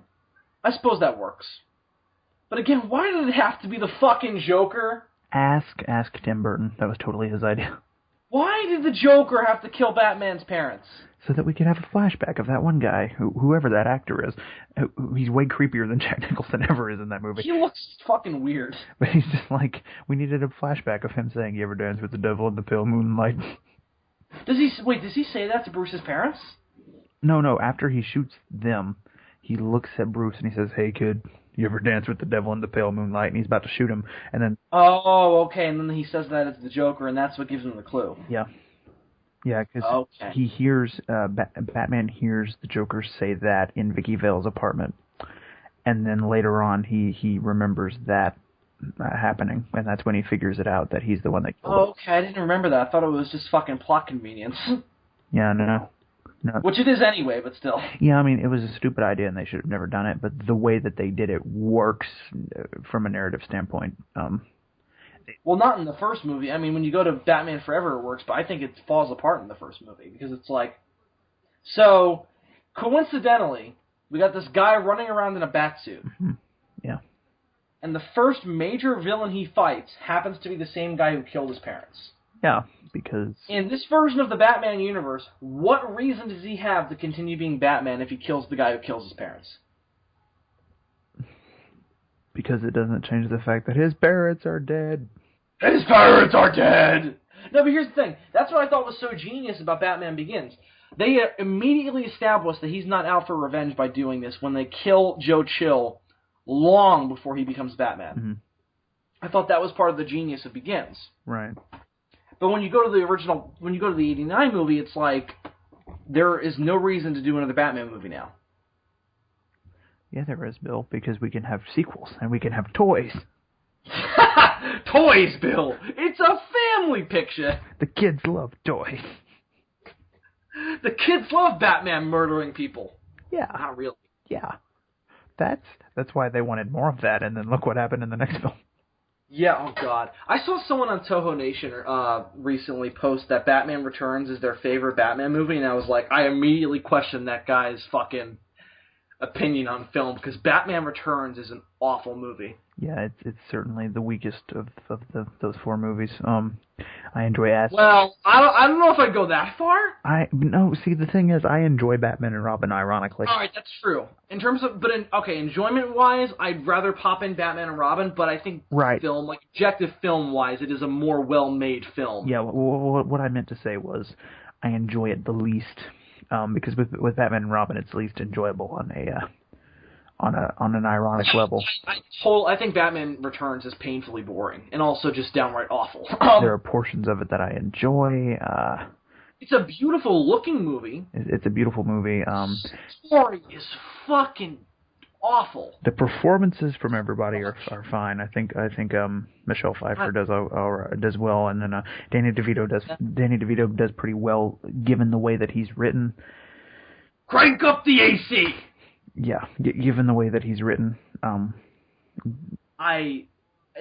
I suppose that works. But again, why did it have to be the fucking Joker? Ask Tim Burton. That was totally his idea. Why did the Joker have to kill Batman's parents? So that we could have a flashback of that one guy, whoever that actor is. He's way creepier than Jack Nicholson ever is in that movie. He looks fucking weird. But he's just like, we needed a flashback of him saying, "You ever dance with the devil in the pale moonlight?" Does he say that to Bruce's parents? No, after he shoots them, he looks at Bruce and he says, "Hey kid, you ever dance with the devil in the pale moonlight?" And he's about to shoot him, and then... Oh, okay, and then he says that it's the Joker, and that's what gives him the clue. Yeah. Yeah, because he hears, Batman hears the Joker say that in Vicky Vale's apartment, and then later on he remembers that happening, and that's when he figures it out that he's the one that killed him. Oh, okay, I didn't remember that. I thought it was just fucking plot convenience. Yeah, no. Which it is anyway, but still. Yeah, I mean, it was a stupid idea, and they should have never done it, but the way that they did it works from a narrative standpoint. Well, not in the first movie. I mean, when you go to Batman Forever, it works, but I think it falls apart in the first movie, because it's like... So, coincidentally, we got this guy running around in a batsuit. Mm-hmm. Yeah. And the first major villain he fights happens to be the same guy who killed his parents. Yeah, because... In this version of the Batman universe, what reason does he have to continue being Batman if he kills the guy who kills his parents? Because it doesn't change the fact that his parents are dead. His parents are dead! No, but here's the thing. That's what I thought was so genius about Batman Begins. They immediately established that he's not out for revenge by doing this when they kill Joe Chill long before he becomes Batman. Mm-hmm. I thought that was part of the genius of Begins. Right. But when you go to the original, when you go to the 89 movie, it's like, there is no reason to do another Batman movie now. Yeah, there is, Bill, because we can have sequels, and we can have toys. Toys, Bill! It's a family picture! The kids love toys. The kids love Batman murdering people. Yeah. Not really. Yeah. That's why they wanted more of that, and then look what happened in the next film. Yeah, oh god. I saw someone on Toho Nation recently post that Batman Returns is their favorite Batman movie, and I was like, I immediately questioned that guy's fucking opinion on film, because Batman Returns is an awful movie. Yeah, it's certainly the weakest of those four movies. I enjoy Acid. Well, I don't know if I'd go that far. See, the thing is, I enjoy Batman and Robin, ironically. All right, that's true. In terms of, enjoyment-wise, I'd rather pop in Batman and Robin, but I think film, like objective film-wise, it is a more well-made film. Yeah, what I meant to say was, I enjoy it the least, because with Batman and Robin, it's least enjoyable on on an ironic level. I think Batman Returns is painfully boring and also just downright awful. There are portions of it that I enjoy. It's a beautiful looking movie. It's a beautiful movie. Story is fucking awful. The performances from everybody are fine. I think Michelle Pfeiffer does well, and then Danny DeVito does pretty well given the way that he's written. Crank up the AC. Yeah, given the way that he's written. Danny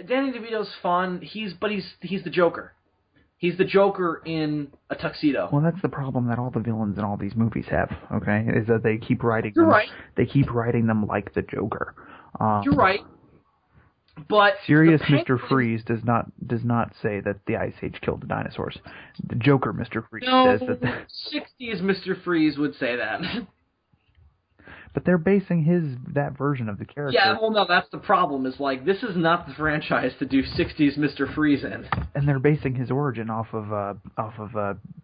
DeVito's fun. He's the Joker. He's the Joker in a tuxedo. Well, that's the problem that all the villains in all these movies have. Okay, is that they keep writing. You're right. They keep writing them like the Joker. You're right. But serious Mr. Freeze does not say that the Ice Age killed the dinosaurs. The Joker, Mr. Freeze, says that. 60s Mr. Freeze would say that. But they're basing that version of the character. Yeah, well, no, that's the problem. Is like this is not the franchise to do 60s Mr. Freeze in. And they're basing his origin off of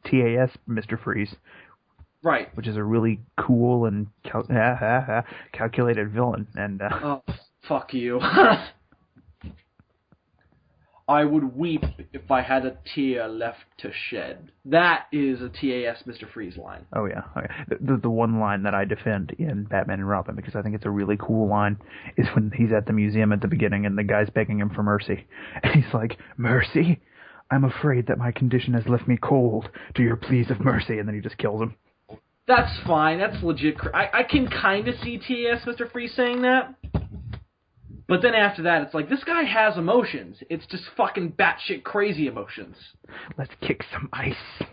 TAS Mr. Freeze, right? Which is a really cool and calculated villain. And oh, fuck you! I would weep if I had a tear left to shed. That is a TAS Mr. Freeze line. Oh, yeah. The one line that I defend in Batman and Robin, because I think it's a really cool line, is when he's at the museum at the beginning and the guy's begging him for mercy. And he's like, "Mercy? I'm afraid that my condition has left me cold to your pleas of mercy." And then he just kills him. That's fine. That's legit. I can kind of see TAS Mr. Freeze saying that. But then after that, it's like, this guy has emotions. It's just fucking batshit crazy emotions. Let's kick some ice.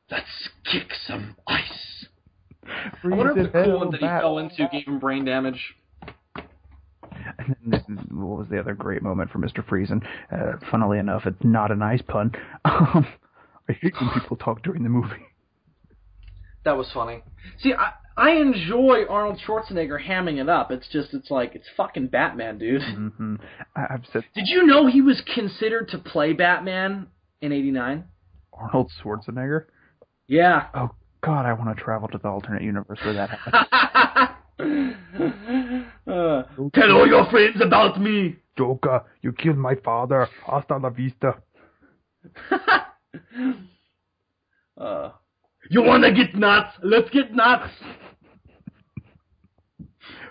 Let's kick some ice. I wonder if the cool one that he fell into gave him brain damage. And then, what was the other great moment for Mr. Freeze? And funnily enough, it's not a nice pun. I hate when people talk during the movie. That was funny. See, I enjoy Arnold Schwarzenegger hamming it up. It's fucking Batman, dude. Mm-hmm. I've said. Did you know he was considered to play Batman in '89? Arnold Schwarzenegger? Yeah. Oh, God, I want to travel to the alternate universe where that happens. Tell all your friends about me. Joker, you killed my father. Hasta la vista. You wanna get nuts? Let's get nuts.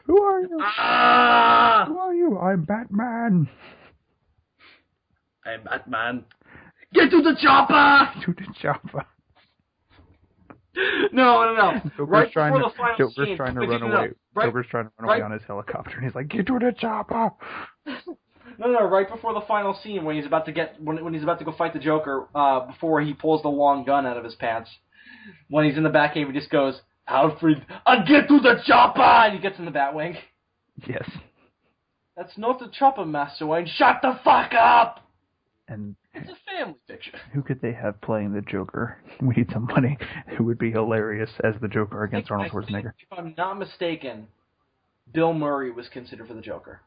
Who are you? Who are you? I'm Batman. I'm Batman. Get to the chopper! To the chopper. No. Joker's trying to run away. Joker's trying to run away on his helicopter, and he's like, "Get to the chopper!" No. Right before the final scene, when he's about to go fight the Joker, before he pulls the long gun out of his pants, when he's in the Batcave, he just goes, "Alfred, I'll get to the chopper!" And he gets in the Batwing. Yes. That's not the chopper, Master Wayne. Shut the fuck up! And it's a family picture. Who could they have playing the Joker? We need somebody who would be hilarious as the Joker against Arnold Schwarzenegger. If I'm not mistaken, Bill Murray was considered for the Joker.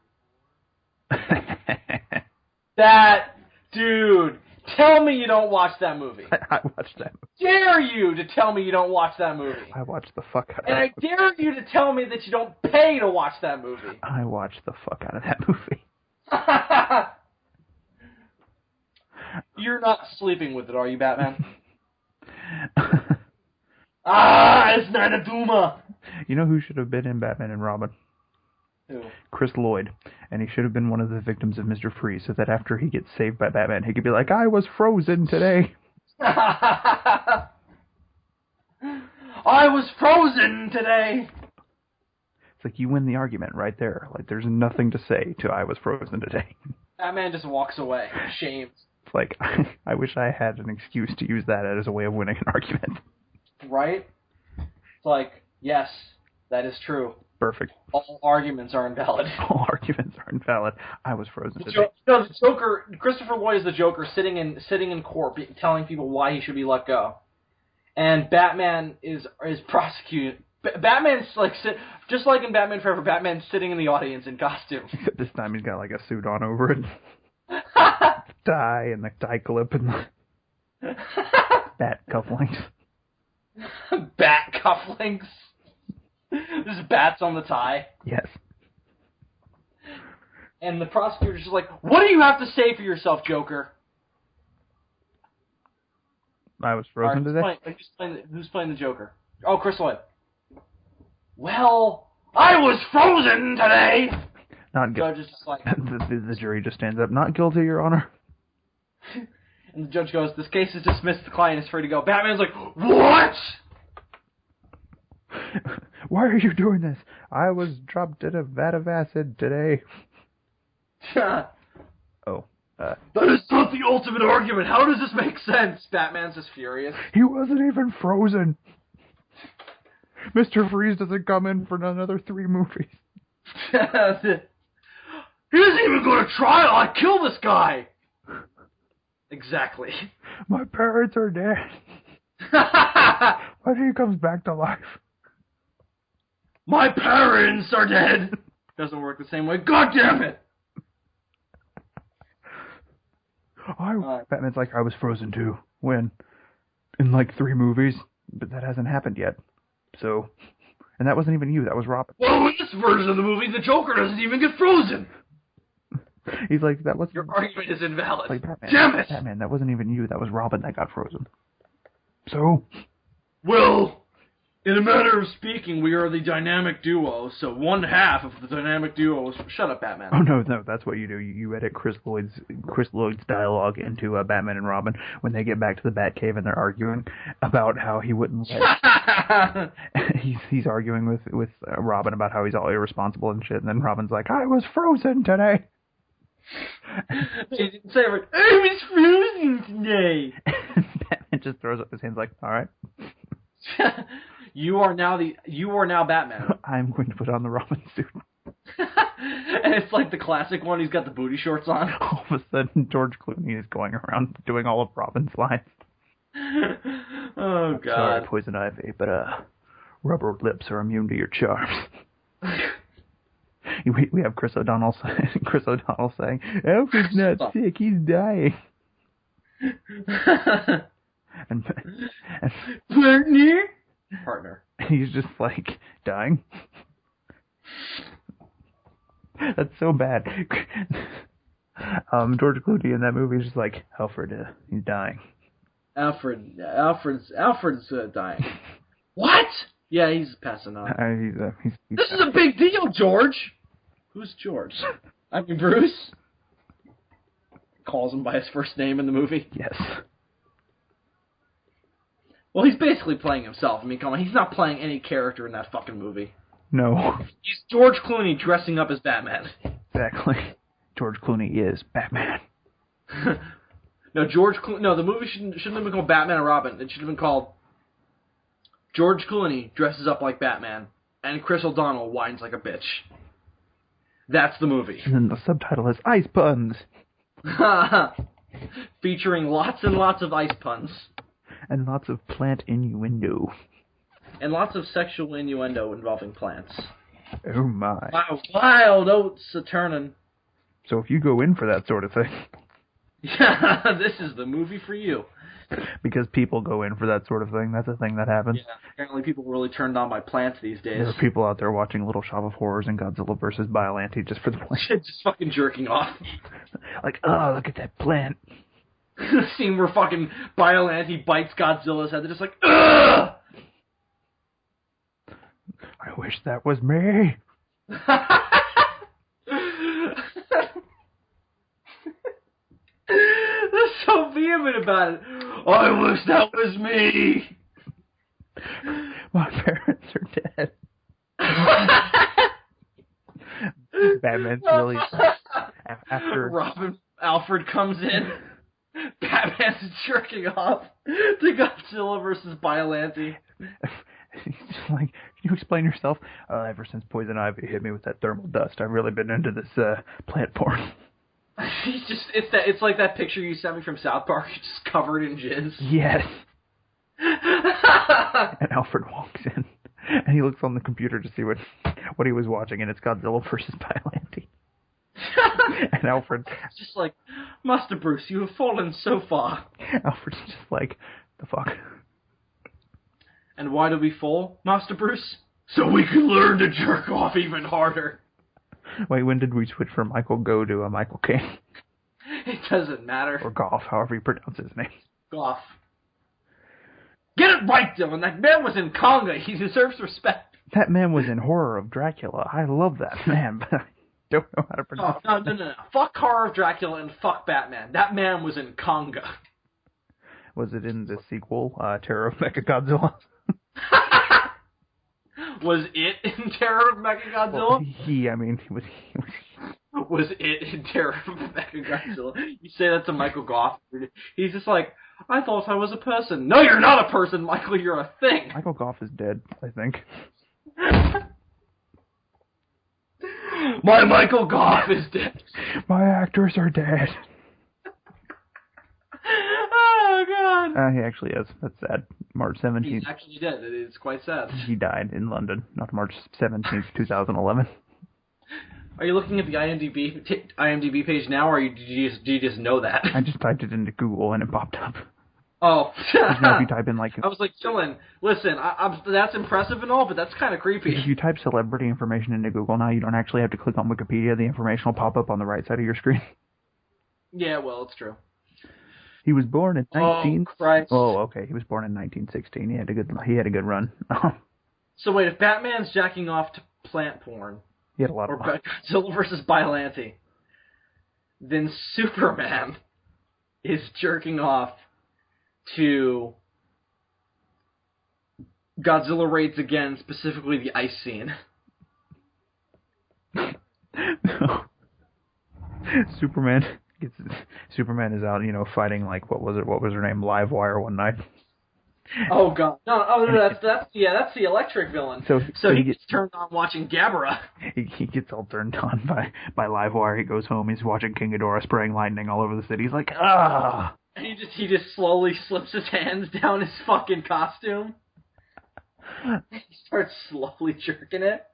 That dude. Tell me you don't watch that movie. I watched that movie. Dare you to tell me you don't watch that movie. I watched the fuck out of that movie. And I dare you to tell me that you don't pay to watch that movie. I watched the fuck out of that movie. You're not sleeping with it, are you, Batman? It's not a Duma. You know who should have been in Batman and Robin? Who? Chris Lloyd. And he should have been one of the victims of Mr. Freeze, so that after he gets saved by Batman, he could be like, "I was frozen today." I was frozen today. It's like you win the argument right there. Like, there's nothing to say to "I was frozen today." Batman just walks away, shamed. It's like, I wish I had an excuse to use that as a way of winning an argument. Right? It's like, yes, that is true. Perfect. All arguments are invalid. All arguments are invalid. I was frozen today. No, the Joker, Christopher Lloyd is the Joker sitting in court telling people why he should be let go. And Batman is prosecuted. Batman's like, just like in Batman Forever, Batman's sitting in the audience in costume. Except this time he's got like a suit on over it. Tie and the tie clip and the bat cufflinks. Bat cufflinks? There's bats on the tie? Yes. And the prosecutor's just like, what do you have to say for yourself, Joker? I was frozen today. Who's playing the Joker? Oh, Chris Lloyd. Well, I was frozen today. Not guilty. Judge is just like... the jury just stands up. Not guilty, Your Honor. And the judge goes, this case is dismissed. The client is free to go. Batman's like, what? Why are you doing this? I was dropped in a vat of acid today. Oh. That is not the ultimate argument. How does this make sense? Batman's just furious. He wasn't even frozen. Mr. Freeze doesn't come in for another 3 movies. He doesn't even go to trial. I kill this guy. Exactly. My parents are dead. But he comes back to life. My parents are dead. Doesn't work the same way. God damn it. Batman's like, I was frozen too. When? In like 3 movies. But that hasn't happened yet. So, and that wasn't even you. That was Robin. Well, in this version of the movie, the Joker doesn't even get frozen. He's like, that was... Your argument is invalid. Like, Batman, damn it! Batman, that wasn't even you. That was Robin that got frozen. So? Well, in a manner of speaking, we are the dynamic duo, so one half of the dynamic duo is... Shut up, Batman. Oh, no, that's what you do. You edit Chris Lloyd's dialogue into Batman and Robin when they get back to the Batcave and they're arguing about how he wouldn't let... he's arguing with Robin about how he's all irresponsible and shit, and then Robin's like, I was frozen today. They didn't say it. I was frozen today. Batman just throws up his hands like, all right. You are now Batman. I'm going to put on the Robin suit. And it's like the classic one. He's got the booty shorts on. All of a sudden, George Clooney is going around doing all of Robin's lines. Oh God! Sorry, Poison Ivy, but rubber lips are immune to your charms. We have Chris O'Donnell saying, Alfred's not sick, he's dying. and Partner. He's just like, dying? That's so bad. George Clooney in that movie is just like, Alfred, he's dying. Alfred's dying. What? Yeah, he's passing on. This is a big deal, George. Who's George? I mean, Bruce? Calls him by his first name in the movie. Yes. Well, he's basically playing himself. I mean, come on, he's not playing any character in that fucking movie. No. He's George Clooney dressing up as Batman. Exactly. George Clooney is Batman. No, the movie shouldn't have been called Batman and Robin. It should have been called George Clooney dresses up like Batman, and Chris O'Donnell whines like a bitch. That's the movie. And then the subtitle is Ice Puns. Featuring lots and lots of ice puns. And lots of plant innuendo. And lots of sexual innuendo involving plants. Oh my. Wow, wild oats a-turning. So if you go in for that sort of thing... Yeah, this is the movie for you. Because people go in for that sort of thing. That's a thing that happens. Yeah, apparently people are really turned on by plants these days. There are people out there watching Little Shop of Horrors and Godzilla vs. Biollante just for the plant. Just fucking jerking off. Like, oh, look at that plant. The scene where fucking Biollante bites Godzilla's head. They're just like, ugh! I wish that was me. They're so vehement about it. I wish that was me. My parents are dead. Batman's really after Alfred comes in. Batman's jerking off to Godzilla versus Biollante. He's just like, can you explain yourself? Ever since Poison Ivy hit me with that thermal dust, I've really been into this plant porn. It's like that picture you sent me from South Park, just covered in jizz. Yes. And Alfred walks in, and he looks on the computer to see what he was watching, and it's Godzilla versus Biollante. And Alfred's just like, Master Bruce, you have fallen so far. Alfred's just like, the fuck? And why do we fall, Master Bruce? So we can learn to jerk off even harder. Wait, when did we switch from Michael Go to a Michael Caine? It doesn't matter. Or Goff, however you pronounce his name. Goff. Get it right, Dylan. That man was in Conga. He deserves respect. That man was in Horror of Dracula. I love that man, but I don't know how to pronounce it. No. Fuck Horror of Dracula and fuck Batman. That man was in Conga. Was it in the sequel, Terror of Mechagodzilla? Was it in Terror of Mechagodzilla? Well, he was... Was it in Terror of Mechagodzilla? You say that to Michael Goff. He's just like, I thought I was a person. No, you're not a person, Michael. You're a thing. Michael Goff is dead, I think. My Michael Goff is dead. My actors are dead. Oh, God. He actually is. That's sad. March 17th. He's actually dead. It's quite sad. He died in London, not March 17th, 2011. Are you looking at the IMDb page now, or do you just know that? I just typed it into Google and it popped up. Oh. If you type in like... I was like, chillin'. Listen, that's impressive and all, but that's kind of creepy. If you type celebrity information into Google now, you don't actually have to click on Wikipedia. The information will pop up on the right side of your screen. Yeah, well, it's true. He was born in 19... Oh, Christ. Oh, okay. He was born in 1916. He had a good run. So wait, if Batman's jacking off to plant porn... He had a lot of fun. Godzilla versus Biollante, then Superman is jerking off to Godzilla raids again, specifically the ice scene. Superman is out, fighting like what was her name, Livewire one night. Oh God! No, that's the electric villain. So he gets turned on watching Gabara. He gets all turned on by Livewire. He goes home. He's watching King Ghidorah spraying lightning all over the city. He's like, ah! And he just slowly slips his hands down his fucking costume. He starts slowly jerking it,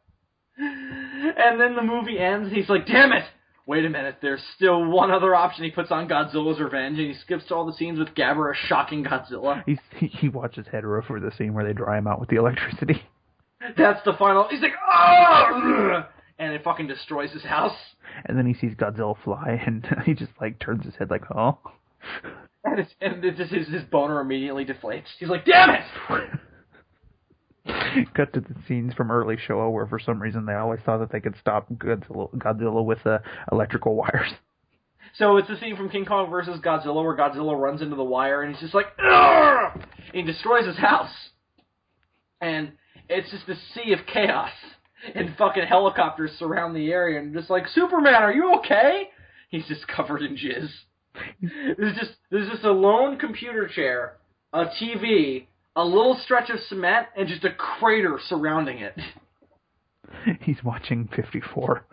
and then the movie ends. And he's like, damn it! Wait a minute, there's still one other option. He puts on Godzilla's Revenge, and he skips to all the scenes with Gabara shocking Godzilla. He watches Hedorah for the scene where they dry him out with the electricity. That's the final... He's like, oh! And it fucking destroys his house. And then he sees Godzilla fly, and he just, turns his head like, oh. And his boner immediately deflates. He's like, damn it! Cut to the scenes from early Showa where for some reason they always thought that they could stop Godzilla with electrical wires. So it's the scene from King Kong versus Godzilla where Godzilla runs into the wire and he's just like, argh! And he destroys his house. And it's just a sea of chaos. And fucking helicopters surround the area and just like, Superman, are you okay? He's just covered in jizz. There's just a lone computer chair, a TV, a little stretch of cement, and just a crater surrounding it. He's watching 54,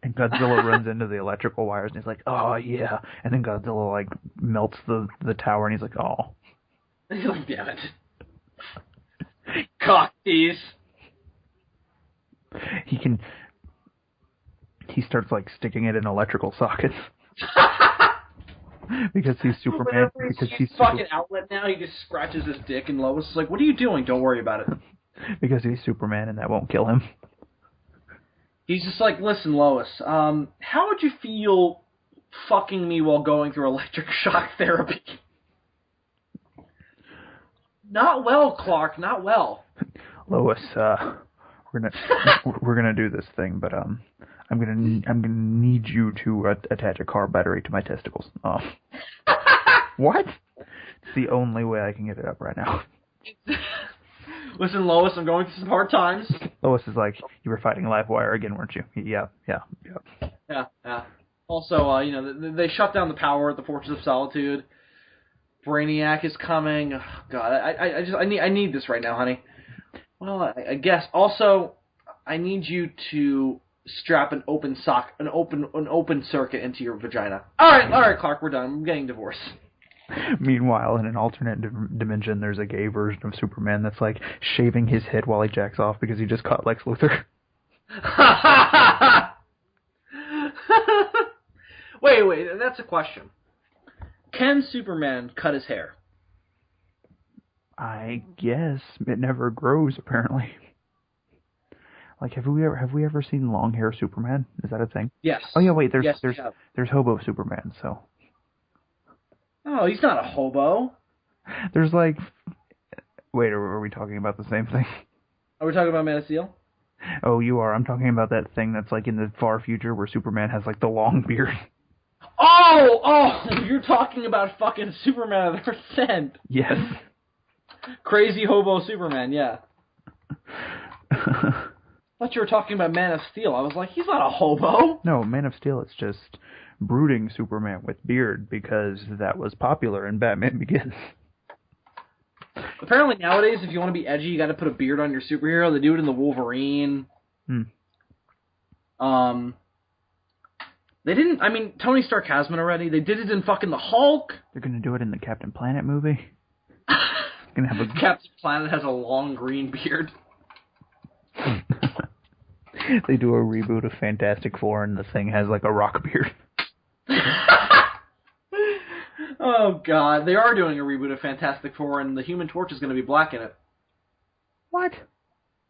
and Godzilla runs into the electrical wires, and he's like, oh, yeah. And then Godzilla, melts the tower, and he's like, oh. And he's like, damn it. Cock tease. He starts, sticking it in electrical sockets. Because he's Superman. Because he's fucking outlet now. He just scratches his dick, and Lois is like, "What are you doing? Don't worry about it." Because he's Superman, and that won't kill him. He's just like, "Listen, Lois. How would you feel fucking me while going through electric shock therapy?" Not well, Clark. Not well. Lois, we're gonna do this thing, but I'm gonna need you to attach a car battery to my testicles. Oh. What? It's the only way I can get it up right now. Listen, Lois, I'm going through some hard times. Lois is like, you were fighting Livewire again, weren't you? Yeah. Yeah. Also, they shut down the power at the Fortress of Solitude. Brainiac is coming. Oh, God, I need this right now, honey. Well, I guess. Also, I need you to strap an open circuit into your vagina. All right, Clark, we're done. I'm getting divorced. Meanwhile, in an alternate dimension, there's a gay version of Superman that's shaving his head while he jacks off because he just caught Lex Luthor. Wait, that's a question. Can Superman cut his hair? I guess. It never grows, apparently. Like, have we ever seen long hair Superman? Is that a thing? Yes. Oh yeah, wait. Yes, we have. There's hobo Superman. So Oh, he's not a hobo. there's like, wait, are we talking about the same thing? Are we talking about Man of Steel? Oh, you are. I'm talking about that thing that's like in the far future where Superman has like the long beard. Oh, you're talking about fucking Superman of the Earth End. Yes. Crazy hobo Superman, yeah. I thought you were talking about Man of Steel. I was like, he's not a hobo. No, Man of Steel is just brooding Superman with beard because that was popular in Batman Begins. Apparently nowadays, if you want to be edgy, you got to put a beard on your superhero. They do it in the Wolverine. They didn't. I mean, Tony Stark has one already. They did it in fucking the Hulk. They're gonna do it in the Captain Planet movie. Gonna have a Captain Planet has a long green beard. They do a reboot of Fantastic Four, and the thing has like a rock beard. Oh god, they are doing a reboot of Fantastic Four, and the Human Torch is going to be black in it. What?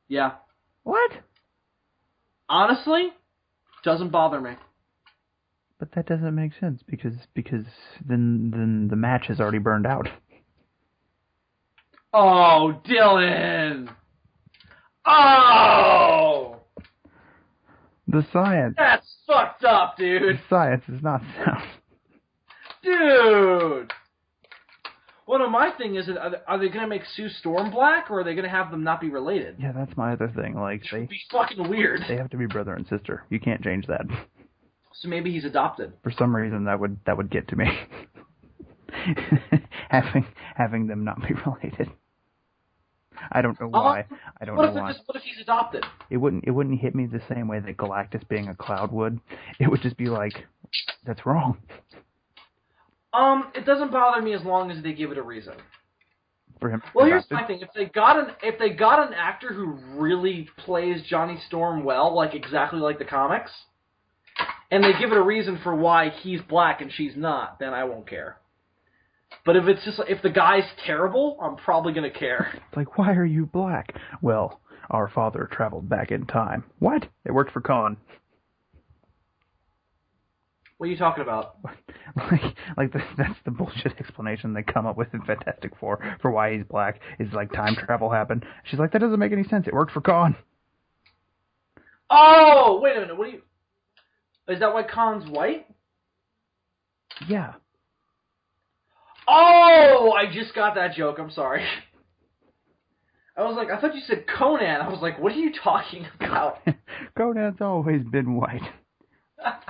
Yeah. What? Honestly, doesn't bother me. But that doesn't make sense because then the match has already burned out. Oh, Dylan! Oh! The science. That's fucked up, dude. The science is not sound. Dude! Well, no, my thing is, are they going to make Sue Storm black, or are they going to have them not be related? Yeah, that's my other thing. Like, Which would be fucking weird. They have to be brother and sister. You can't change that. So maybe he's adopted. For some reason, that would get to me. having them not be related. I don't know why. I don't know why. What if he's adopted? It wouldn't hit me the same way that Galactus being a cloud would. It would just be like, that's wrong. It doesn't bother me as long as they give it a reason. For him. Well, here's my thing: if they got an actor who really plays Johnny Storm well, like exactly like the comics, and they give it a reason for why he's black and she's not, then I won't care. But if it's just if the guy's terrible, I'm probably gonna care. It's like, why are you black? Well, our father traveled back in time. What? It worked for Khan. What are you talking about? That's the bullshit explanation they come up with in Fantastic Four for why he's black. Is like time travel happened. She's like, that doesn't make any sense. It worked for Khan. Oh, wait a minute. Is that why Khan's white? Yeah. Oh, I just got that joke. I'm sorry. I was like, I thought you said Conan. I was like, what are you talking about? Conan's always been white.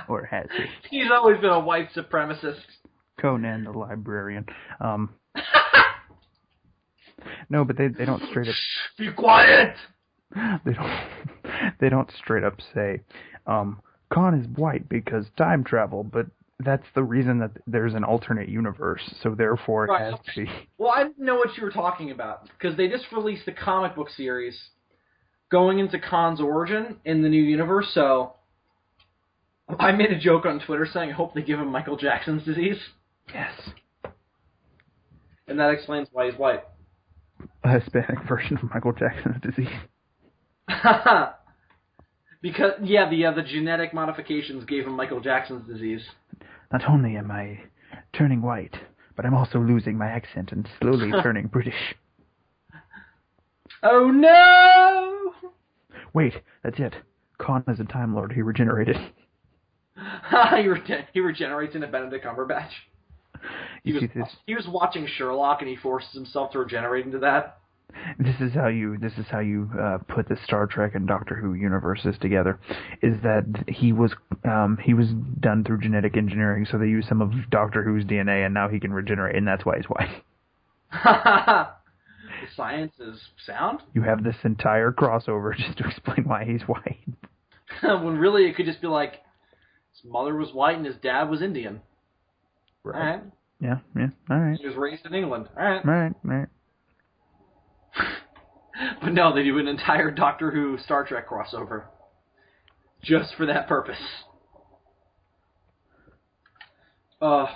Or has he? He's always been a white supremacist. Conan the librarian. No, but they don't straight up... Be quiet! They don't straight up say, Khan is white because time travel, but that's the reason that there's an alternate universe, so therefore it has to be... Well, I didn't know what you were talking about, because they just released a comic book series going into Khan's origin in the new universe, so... I made a joke on Twitter saying I hope they give him Michael Jackson's disease. Yes. And that explains why he's white. A Hispanic version of Michael Jackson's disease. Because, yeah, the genetic modifications gave him Michael Jackson's disease. Not only am I turning white, but I'm also losing my accent and slowly turning British. Oh no! Wait, that's it. Khan is a Time Lord. He regenerated. He regenerates into Benedict Cumberbatch. He was watching Sherlock and he forces himself to regenerate into that. This is how you put the Star Trek and Doctor Who universes together. Is that he was done through genetic engineering, so they used some of Doctor Who's DNA, and now he can regenerate, and that's why he's white. The science is sound. You have this entire crossover just to explain why he's white. When really it could just be like his mother was white and his dad was Indian. Right. All right. Yeah. All right. He was raised in England. All right. Right. But no, they do an entire Doctor Who Star Trek crossover. Just for that purpose. I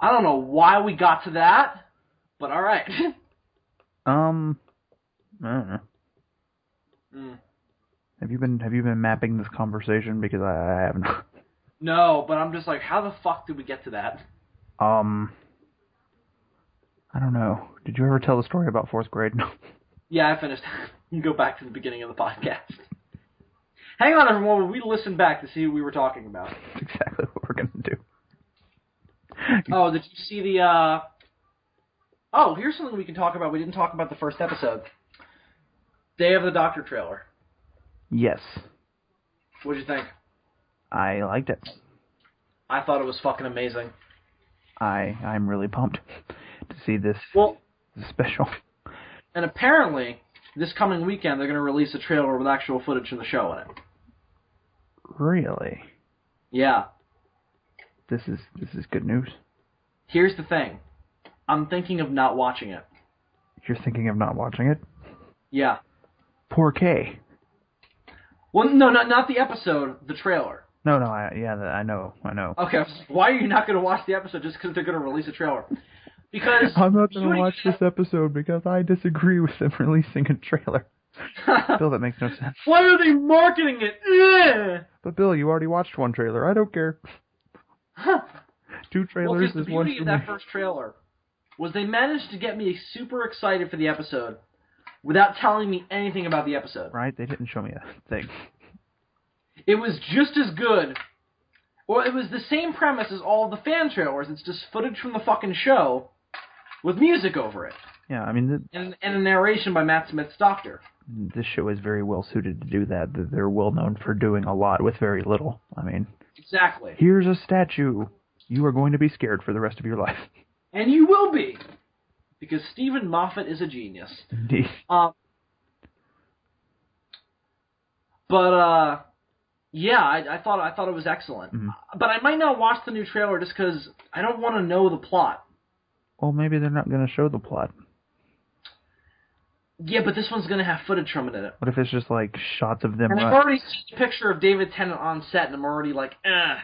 don't know why we got to that, but alright. I don't know. Mm. Have you been mapping this conversation? Because I have not. No, but I'm just like, how the fuck did we get to that? I don't know. Did you ever tell the story about 4th grade? No. Yeah, I finished. You can go back to the beginning of the podcast. Hang on, everyone. While we listen back to see what we were talking about. That's exactly what we're gonna do. Oh, did you see the? Oh, here's something we can talk about. We didn't talk about the first episode. Day of the Doctor trailer. Yes. What'd you think? I liked it. I thought it was fucking amazing. I'm really pumped to see this special. And apparently, this coming weekend, they're going to release a trailer with actual footage from the show in it. Really? Yeah. This is good news. Here's the thing. I'm thinking of not watching it. You're thinking of not watching it? Yeah. Poor Kay. Well, no, not the episode, the trailer. No, I know. Okay, why are you not going to watch the episode just because they're going to release a trailer? Because I'm not going to watch this episode because I disagree with them releasing a trailer. Bill, that makes no sense. Why are they marketing it? Ugh! But Bill, you already watched one trailer. I don't care. 2 trailers is one for me. The beauty of that first trailer was they managed to get me super excited for the episode without telling me anything about the episode. Right? They didn't show me a thing. It was just as good. Or it was the same premise as all of the fan trailers. It's just footage from the fucking show with music over it. Yeah, I mean... And a narration by Matt Smith's Doctor. This show is very well suited to do that. They're well known for doing a lot with very little. I mean... Exactly. Here's a statue. You are going to be scared for the rest of your life. And you will be. Because Stephen Moffat is a genius. Indeed. Yeah, I thought it was excellent. Mm-hmm. But I might not watch the new trailer just because I don't want to know the plot. Well, maybe they're not going to show the plot. Yeah, but this one's going to have footage from it in it. What if it's just like shots of them... And I've already seen a picture of David Tennant on set, and I'm already like, eh.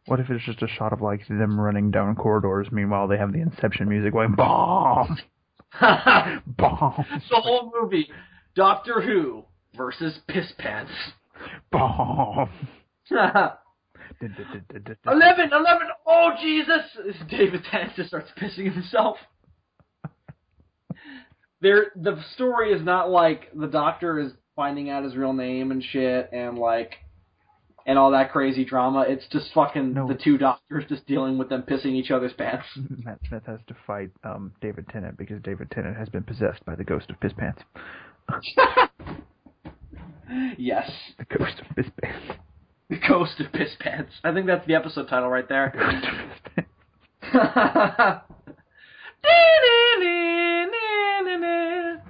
What if it's just a shot of like them running down corridors, meanwhile they have the Inception music going, BOMB! BOMB! The whole movie, Doctor Who versus Pisspants. BOMB! 11! Oh, Jesus! David Tennant just starts pissing himself. The story is not like the Doctor is finding out his real name and shit and all that crazy drama. It's just fucking the 2 doctors just dealing with them pissing each other's pants. Matt Smith has to fight David Tennant because David Tennant has been possessed by the ghost of Pisspants. Yes. The ghost of Pisspants. The Ghost of Pisspants. I think that's the episode title right there. The Ghost of Pisspants.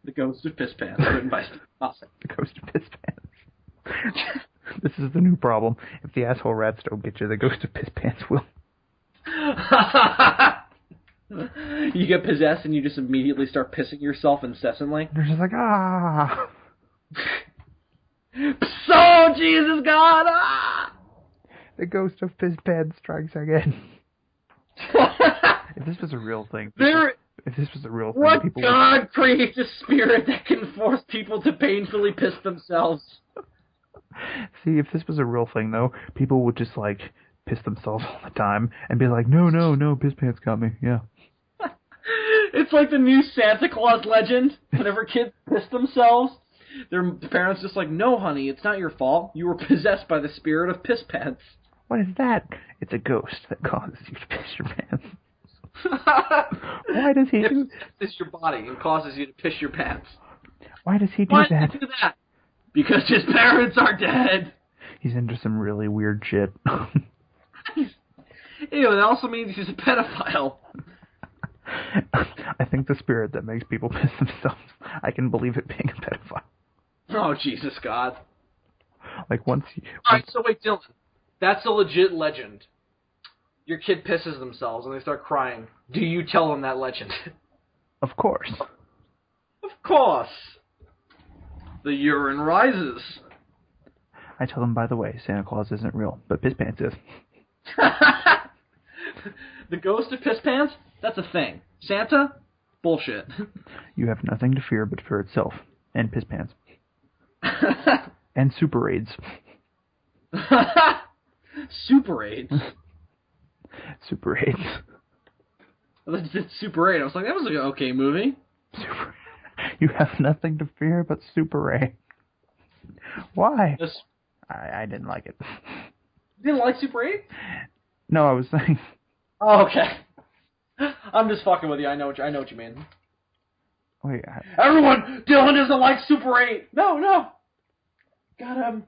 The Ghost of Pisspants, written by Steve Moffat. The Ghost of Pisspants. This is the new problem. If the asshole rats don't get you, the Ghost of Pisspants will. You get possessed and you just immediately start pissing yourself incessantly. They're just like, ah! So, Jesus God! Ah! The Ghost of Pisspants strikes again. If this was a real thing... If this was a real thing... What God creates a spirit that can force people to painfully piss themselves? See, if this was a real thing, though, people would just, like, piss themselves all the time and be like, no, Pisspants got me, yeah. It's like the new Santa Claus legend. Whenever kids piss themselves, their parents just like, no, honey, it's not your fault. You were possessed by the spirit of Pisspants. What is that? It's a ghost that causes you to piss your pants. Why does he do that? It pisses your body and causes you to piss your pants. Why does he do Why that? does he do that? Because his parents are dead. He's into some really weird shit. Ew, that also means he's a pedophile. I think the spirit that makes people piss themselves, I can believe it being a pedophile. Oh, Jesus God. Like once you... Alright, so wait, Dylan. That's a legit legend. Your kid pisses themselves and they start crying. Do you tell them that legend? Of course. Of course. The urine rises. I tell them, by the way, Santa Claus isn't real, but Pisspants is. The Ghost of Pisspants? That's a thing. Santa? Bullshit. You have nothing to fear but fear itself. And Pisspants. And Super AIDS. Super AIDS. Super AIDS. It's Super 8. I was like, that was an okay movie. You have nothing to fear but Super A. Why? Just, I didn't like it. you didn't like Super 8? No, I was saying. Oh, okay. I'm just fucking with you. I know what you mean. Wait. Everyone, Dylan doesn't like Super 8. No. Got him.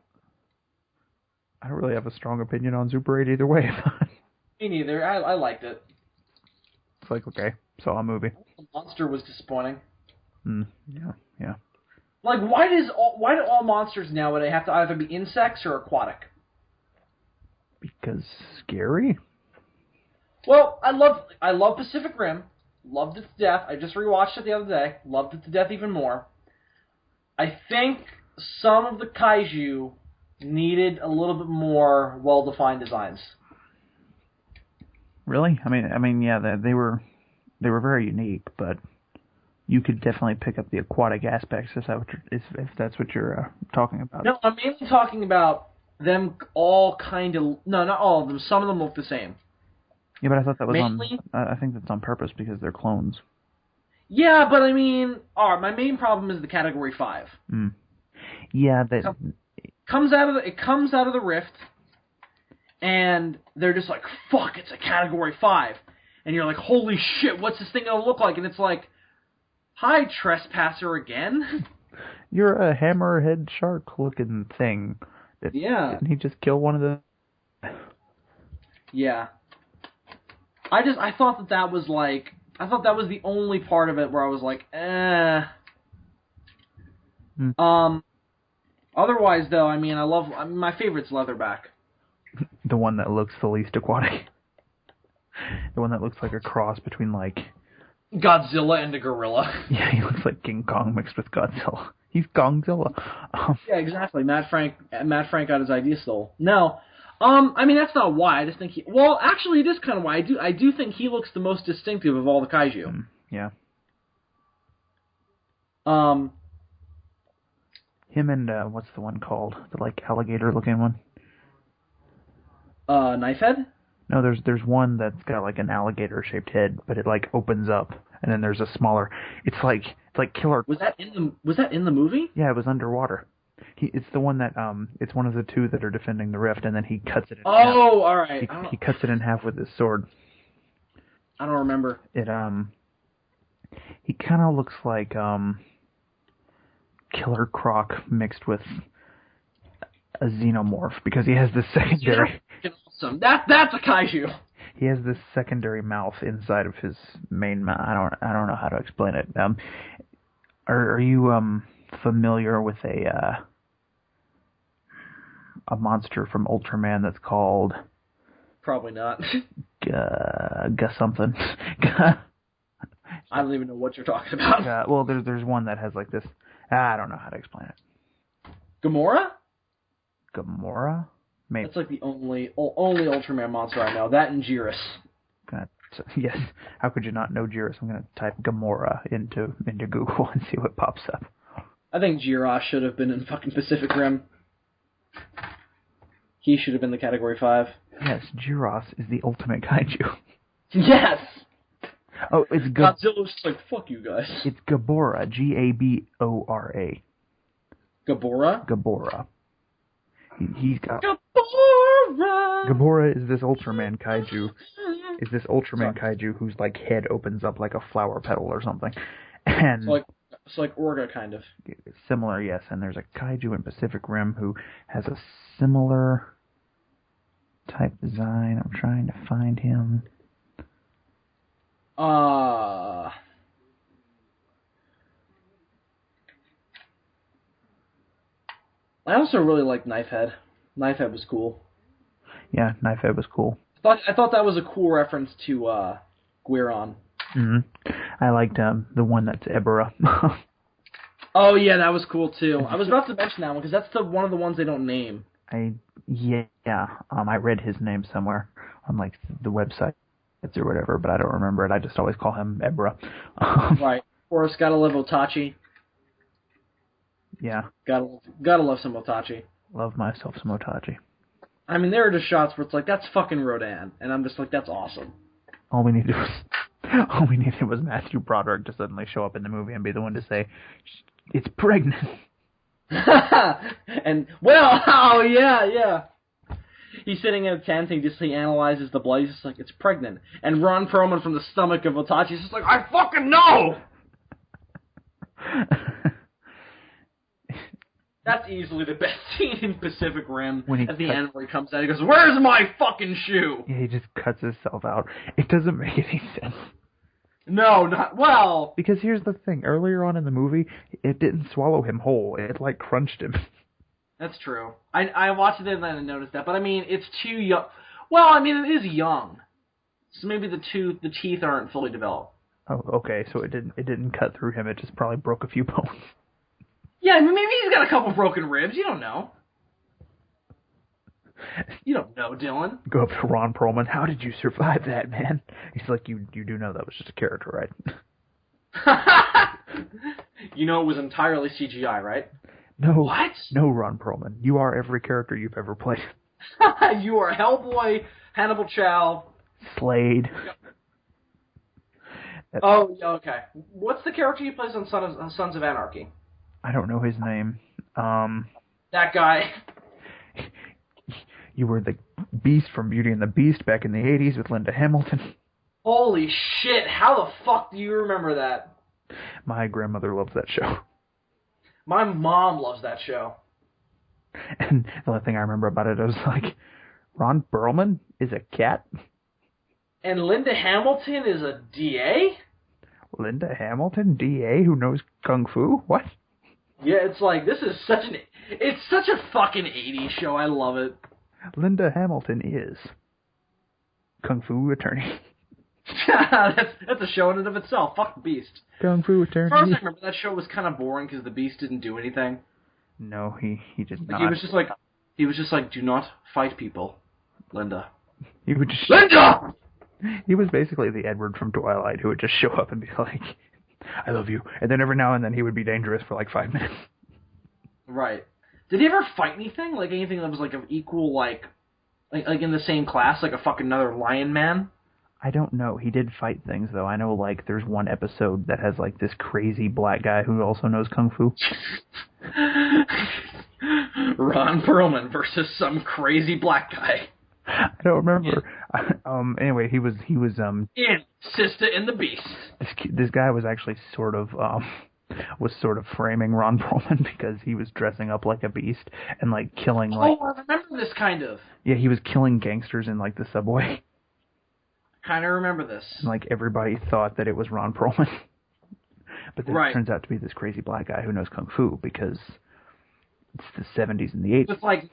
I don't really have a strong opinion on Super 8 either way. Me neither. I liked it. It's like, okay, saw a movie. The monster was disappointing. Yeah. Like, why do all monsters nowadays have to either be insects or aquatic? Because scary? Well, I love Pacific Rim. Loved it to death. I just rewatched it the other day. Loved it to death even more. I think some of the kaiju needed a little bit more well-defined designs. Really? I mean, yeah, they were very unique, but you could definitely pick up the aquatic aspects if that's what you're talking about. No, I'm mainly talking about them all kind of... No, not all of them. Some of them look the same. Yeah, but I thought that was mainly, I think that's on purpose because they're clones. Yeah, but I mean... Alright, my main problem is the Category 5. Yeah, It comes out of the rift, and they're just like, fuck, it's a Category 5. And you're like, holy shit, what's this thing gonna look like? And it's like, hi, trespasser again. You're a hammerhead shark-looking thing. Yeah. Didn't he just kill one of the... Yeah. I thought that was like... I thought that was the only part of it where I was like, eh. Otherwise, though, I mean, my favorite's Leatherback. The one that looks the least aquatic. The one that looks like a cross between, like... Godzilla and a gorilla. Yeah, he looks like King Kong mixed with Godzilla. He's Kongzilla. Yeah, exactly. Matt Frank got his idea stole. No. I mean, that's not why. I just think well, actually, it is kind of why. I do think he looks the most distinctive of all the kaiju. Yeah. Him and, what's the one called? The, like, alligator-looking one? Knifehead? No, there's one that's got, like, an alligator-shaped head, but it, like, opens up, and then there's a smaller... It's like Killer... Was that in the movie? Yeah, it was underwater. It's the one that, it's one of the two that are defending the rift, and then he cuts it in half. Oh, alright. He cuts it in half with his sword. I don't remember. He kind of looks like, Killer Croc mixed with a xenomorph, because he has this secondary... Awesome. That's a kaiju! He has this secondary mouth inside of his main mouth. I don't know how to explain it. Are you, familiar with a monster from Ultraman that's called... Probably not. Something. I don't even know what you're talking about. Well, there's one that has like this... I don't know how to explain it. Gamora? Gamora? Maybe. That's like the only Ultraman monster I know. That and Jiris. Yes. How could you not know Jiris? I'm going to type Gamora into Google and see what pops up. I think Jiros should have been in fucking Pacific Rim. He should have been the Category 5. Yes, Jiros is the ultimate kaiju. Yes! Oh, it's Godzilla's just like, fuck you guys. It's Gabora. Gabora. Gabora? Gabora. He's got... Gabora! Gabora is this Ultraman kaiju. Kaiju whose, like, head opens up like a flower petal or something. And... It's like Orga, kind of. Similar, yes. And there's a kaiju in Pacific Rim who has a similar type design. I'm trying to find him. I also really liked Knifehead. Knifehead was cool. Yeah, Knifehead was cool. I thought that was a cool reference to Guiron. Mm-hmm. I liked the one that's Ebera. Oh yeah, that was cool too. I was about to mention that one because that's one of the ones they don't name. I read his name somewhere on like the website or whatever, but I don't remember it. I just always call him Ebera. Right. Or Scotalevo Tachi. Yeah. Gotta love some Otachi. Love myself some Otachi. I mean, there are just shots where it's like, that's fucking Rodan, and I'm just like, that's awesome. All we needed was Matthew Broderick to suddenly show up in the movie and be the one to say, "It's pregnant." And well, oh yeah. He's sitting in a tent and he analyzes the blood. He's just like, it's pregnant. And Ron Perlman from the stomach of Otachi is just like, I fucking know! That's easily the best scene in Pacific Rim. At the end where he comes out, he goes, where's my fucking shoe? Yeah, he just cuts himself out. It doesn't make any sense. No, not well. Because here's the thing. Earlier on in the movie, it didn't swallow him whole. It, like, crunched him. That's true. I watched it and I noticed that. But, I mean, it's too young. Well, I mean, it is young. So maybe the teeth aren't fully developed. Oh, okay. So it didn't cut through him. It just probably broke a few bones. Yeah, I mean, maybe he's got a couple broken ribs. You don't know. You don't know, Dylan. Go up to Ron Perlman. How did you survive that, man? He's like, you do know that was just a character, right? You know it was entirely CGI, right? No. What? No, Ron Perlman. You are every character you've ever played. You are Hellboy, Hannibal Chow. Slade. Oh, okay. What's the character he plays on Sons of Anarchy? I don't know his name. That guy. You were the Beast from Beauty and the Beast back in the 80s with Linda Hamilton. Holy shit, how the fuck do you remember that? My grandmother loves that show. My mom loves that show. And the only thing I remember about it, I was like, Ron Perlman is a cat? And Linda Hamilton is a DA? Linda Hamilton, DA, who knows Kung Fu? What? Yeah, it's like, it's such a fucking 80s show, I love it. Linda Hamilton is Kung Fu attorney. that's a show in and of itself. Fuck the Beast. Kung Fu attorney. First, I remember that show was kind of boring because the Beast didn't do anything. No, he did not. He was just like, do not fight people, Linda. He would just Linda. He was basically the Edward from Twilight who would just show up and be like, I love you. And then every now and then he would be dangerous for like 5 minutes. Right. Did he ever fight anything? Like anything that was like of equal, like in the same class, like a fucking another Lion Man? I don't know. He did fight things, though. I know, like, there's one episode that has, like, this crazy black guy who also knows Kung Fu. Ron Perlman versus some crazy black guy. I don't remember. Yeah. Anyway, he was in Sister and the Beast. This guy was actually sort of framing Ron Perlman because he was dressing up like a beast and like killing like. Oh, I remember this kind of. Yeah, he was killing gangsters in like the subway. Kind of remember this. And, like everybody thought that it was Ron Perlman, but then it turns out to be this crazy black guy who knows Kung Fu because it's the 70s and the 80s. With like,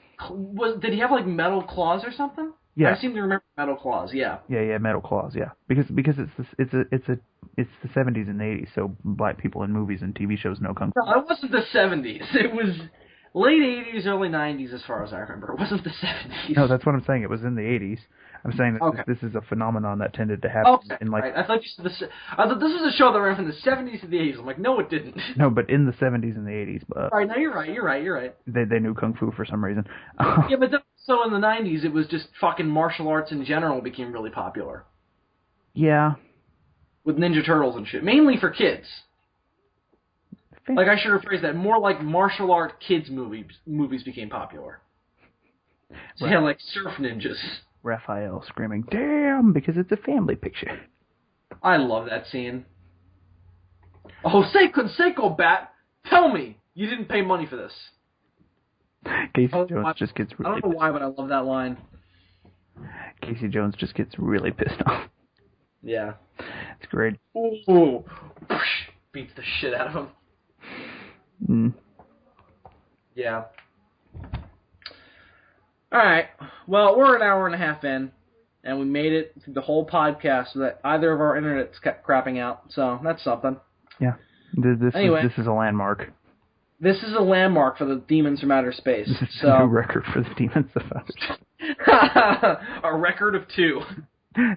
did he have like metal claws or something? Yeah. I seem to remember metal claws. Yeah. Yeah, metal claws. Yeah, because it's the 70s and the 80s, so black people in movies and TV shows know Kung Fu. No, it wasn't the 70s. It was late 80s, early 90s, as far as I remember. It wasn't the 70s. No, that's what I'm saying. It was in the 80s. I'm saying that this is a phenomenon that tended to happen in like. Right. I thought you said I thought this was a show that ran from the 70s to the 80s. I'm like, no, it didn't. No, but in the 70s and the 80s. But right, no, you're right. They knew Kung Fu for some reason. Yeah, but so in the 90s, it was just fucking martial arts in general became really popular. Yeah. With Ninja Turtles and shit. Mainly for kids. Like, I should rephrase that. More like martial art kids movies became popular. So yeah, like Surf Ninjas. Raphael screaming, damn, because it's a family picture. I love that scene. Jose Canseco, Bat, tell me you didn't pay money for this. Casey Jones just gets really I don't know why, but I love that line. Casey Jones just gets really pissed off. Yeah. It's great. Ooh. Beats the shit out of him. Mm. Yeah. Alright, well, we're an hour and a half in, and we made it through the whole podcast so that either of our internets kept crapping out, so that's something. Yeah. This is a landmark. This is a landmark for the Demons from Outer Space. This is a new record for the Demons of Outer Space. A record of 2.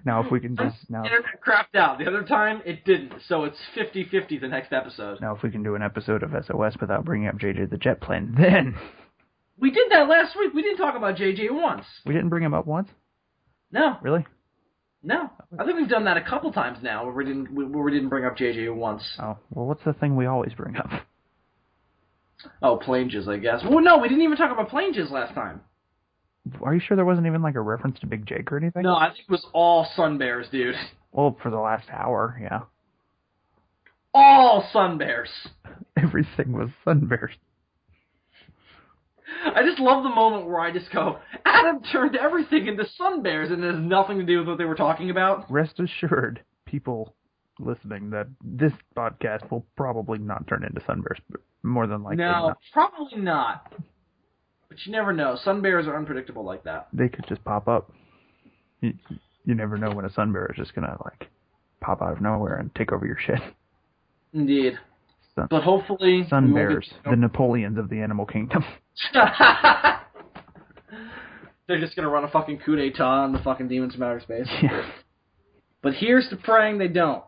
Now, if we can just internet crapped out. The other time it didn't, so it's 50-50 the next episode. Now, if we can do an episode of SOS without bringing up JJ the jet plane, then we did that last week. We didn't talk about JJ once. We didn't bring him up once. No. Really? No. I think we've done that a couple times now where we didn't bring up JJ once. Oh well, what's the thing we always bring up? Oh, Planes, I guess. Well, no, we didn't even talk about Planes last time. Are you sure there wasn't even like a reference to Big Jake or anything? No, I think it was all Sun Bears, dude. Well, for the last hour, yeah. All Sun Bears. Everything was Sun Bears. I just love the moment where I just go, Adam turned everything into Sun Bears, and it has nothing to do with what they were talking about. Rest assured, people listening, that this podcast will probably not turn into Sun Bears, but more than likely No, not. probably not. But you never know. Sun Bears are unpredictable like that. They could just pop up. You never know when a Sun Bear is just going to, like, pop out of nowhere and take over your shit. Indeed. But hopefully... Sun Bears, the Napoleons of the animal kingdom. They're just going to run a fucking coup d'etat in the fucking Demons from Outer Space. Yeah. But here's to praying they don't.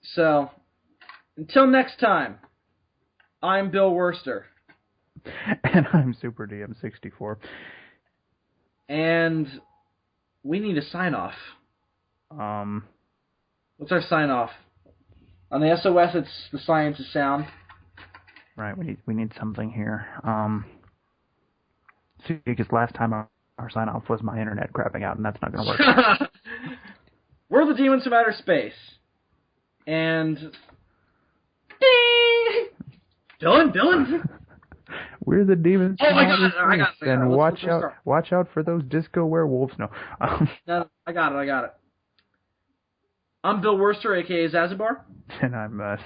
So, until next time, I'm Bill Worster. And I'm Super DM64. And we need a sign-off. What's our sign-off? On the SOS, it's the science of sound. Right, we need something here. See, because last time our sign-off was my internet crapping out, and that's not going to work. We're the Demons from Outer Space. And... Ding! Dylan! We're the Demons from Outer Space. And watch out for those disco werewolves. No. No, I got it. I'm Bill Worster, a.k.a. Zazubaar. And I'm Dillion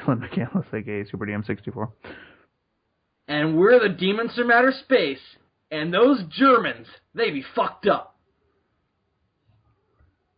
McCandless, a.k.a. Super DM64. And we're the Demons from Outer Space. And those Germans, they be fucked up.